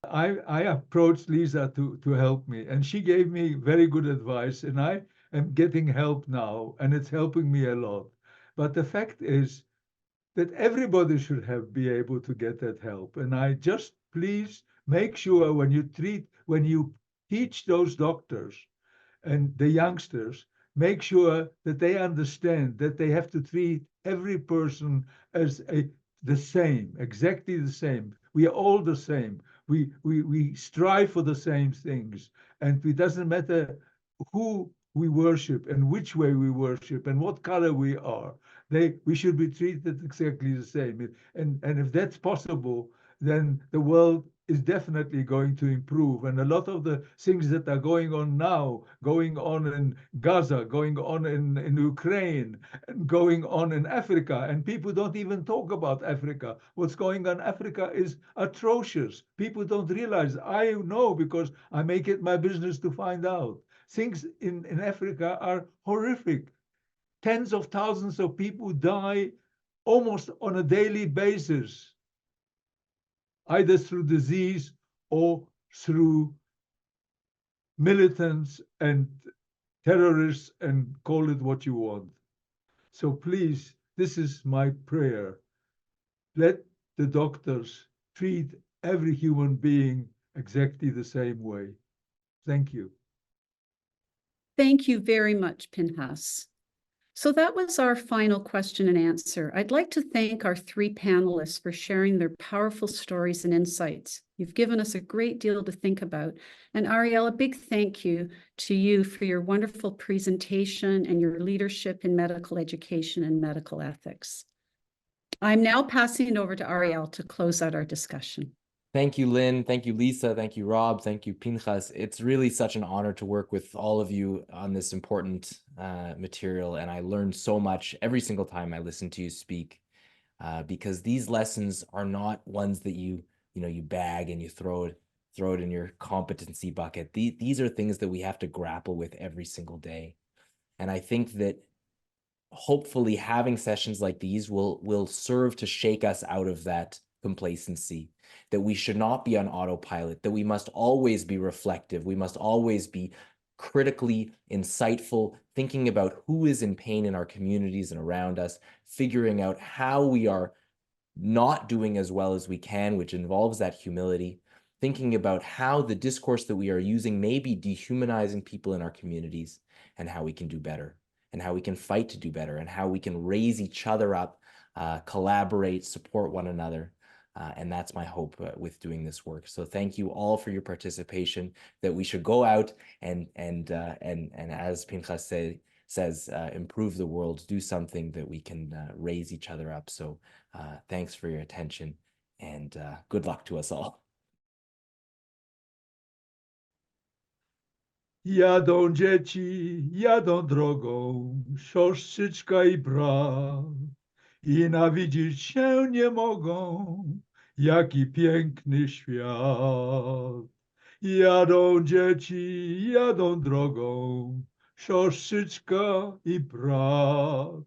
I approached Lisa to help me, and she gave me very good advice, and I am getting help now, and it's helping me a lot. But the fact is that everybody should be able to get that help. And I just please make sure when you teach those doctors and the youngsters, make sure that they understand that they have to treat every person as the same, exactly the same. We are all the same. We strive for the same things. And it doesn't matter who we worship and which way we worship and what color we are. We should be treated exactly the same. And if that's possible, then the world is definitely going to improve. And a lot of the things that are going on now, going on in Gaza, going on in Ukraine, and going on in Africa, and people don't even talk about Africa. What's going on in Africa is atrocious. People don't realize. I know because I make it my business to find out. Things in Africa are horrific. Tens of thousands of people die almost on a daily basis, either through disease or through militants and terrorists, and call it what you want. So please, this is my prayer. Let the doctors treat every human being exactly the same way. Thank you. Thank you very much, Pinchas. So that was our final question and answer. I'd like to thank our three panelists for sharing their powerful stories and insights. You've given us a great deal to think about. And Ariel, a big thank you to you for your wonderful presentation and your leadership in medical education and medical ethics. I'm now passing it over to Ariel to close out our discussion. Thank you, Lynn. Thank you, Lisa. Thank you, Rob. Thank you, Pinchas. It's really such an honor to work with all of you on this important material. And I learned so much every single time I listen to you speak, because these lessons are not ones that you bag and you throw it in your competency bucket. These are things that we have to grapple with every single day. And I think that hopefully having sessions like these will serve to shake us out of that complacency, that we should not be on autopilot, that we must always be reflective, we must always be critically insightful, thinking about who is in pain in our communities and around us, figuring out how we are not doing as well as we can, which involves that humility, thinking about how the discourse that we are using may be dehumanizing people in our communities, and how we can do better, and how we can fight to do better, and how we can raise each other up, collaborate, support one another. And that's my hope with doing this work. So thank you all for your participation, that we should go out and as Pinchas says, improve the world, do something that we can raise each other up. So thanks for your attention, and good luck to us all. Jadą dzieci, jadą drogą, siostrzyczka i brat, i nawidzieć się nie mogą, jaki piękny świat. Jadą dzieci, jadą drogą, siostrzyczka i brat.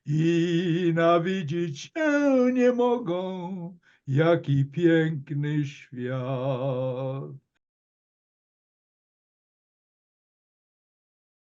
I nawidzieć się nie mogą, jaki piękny świat.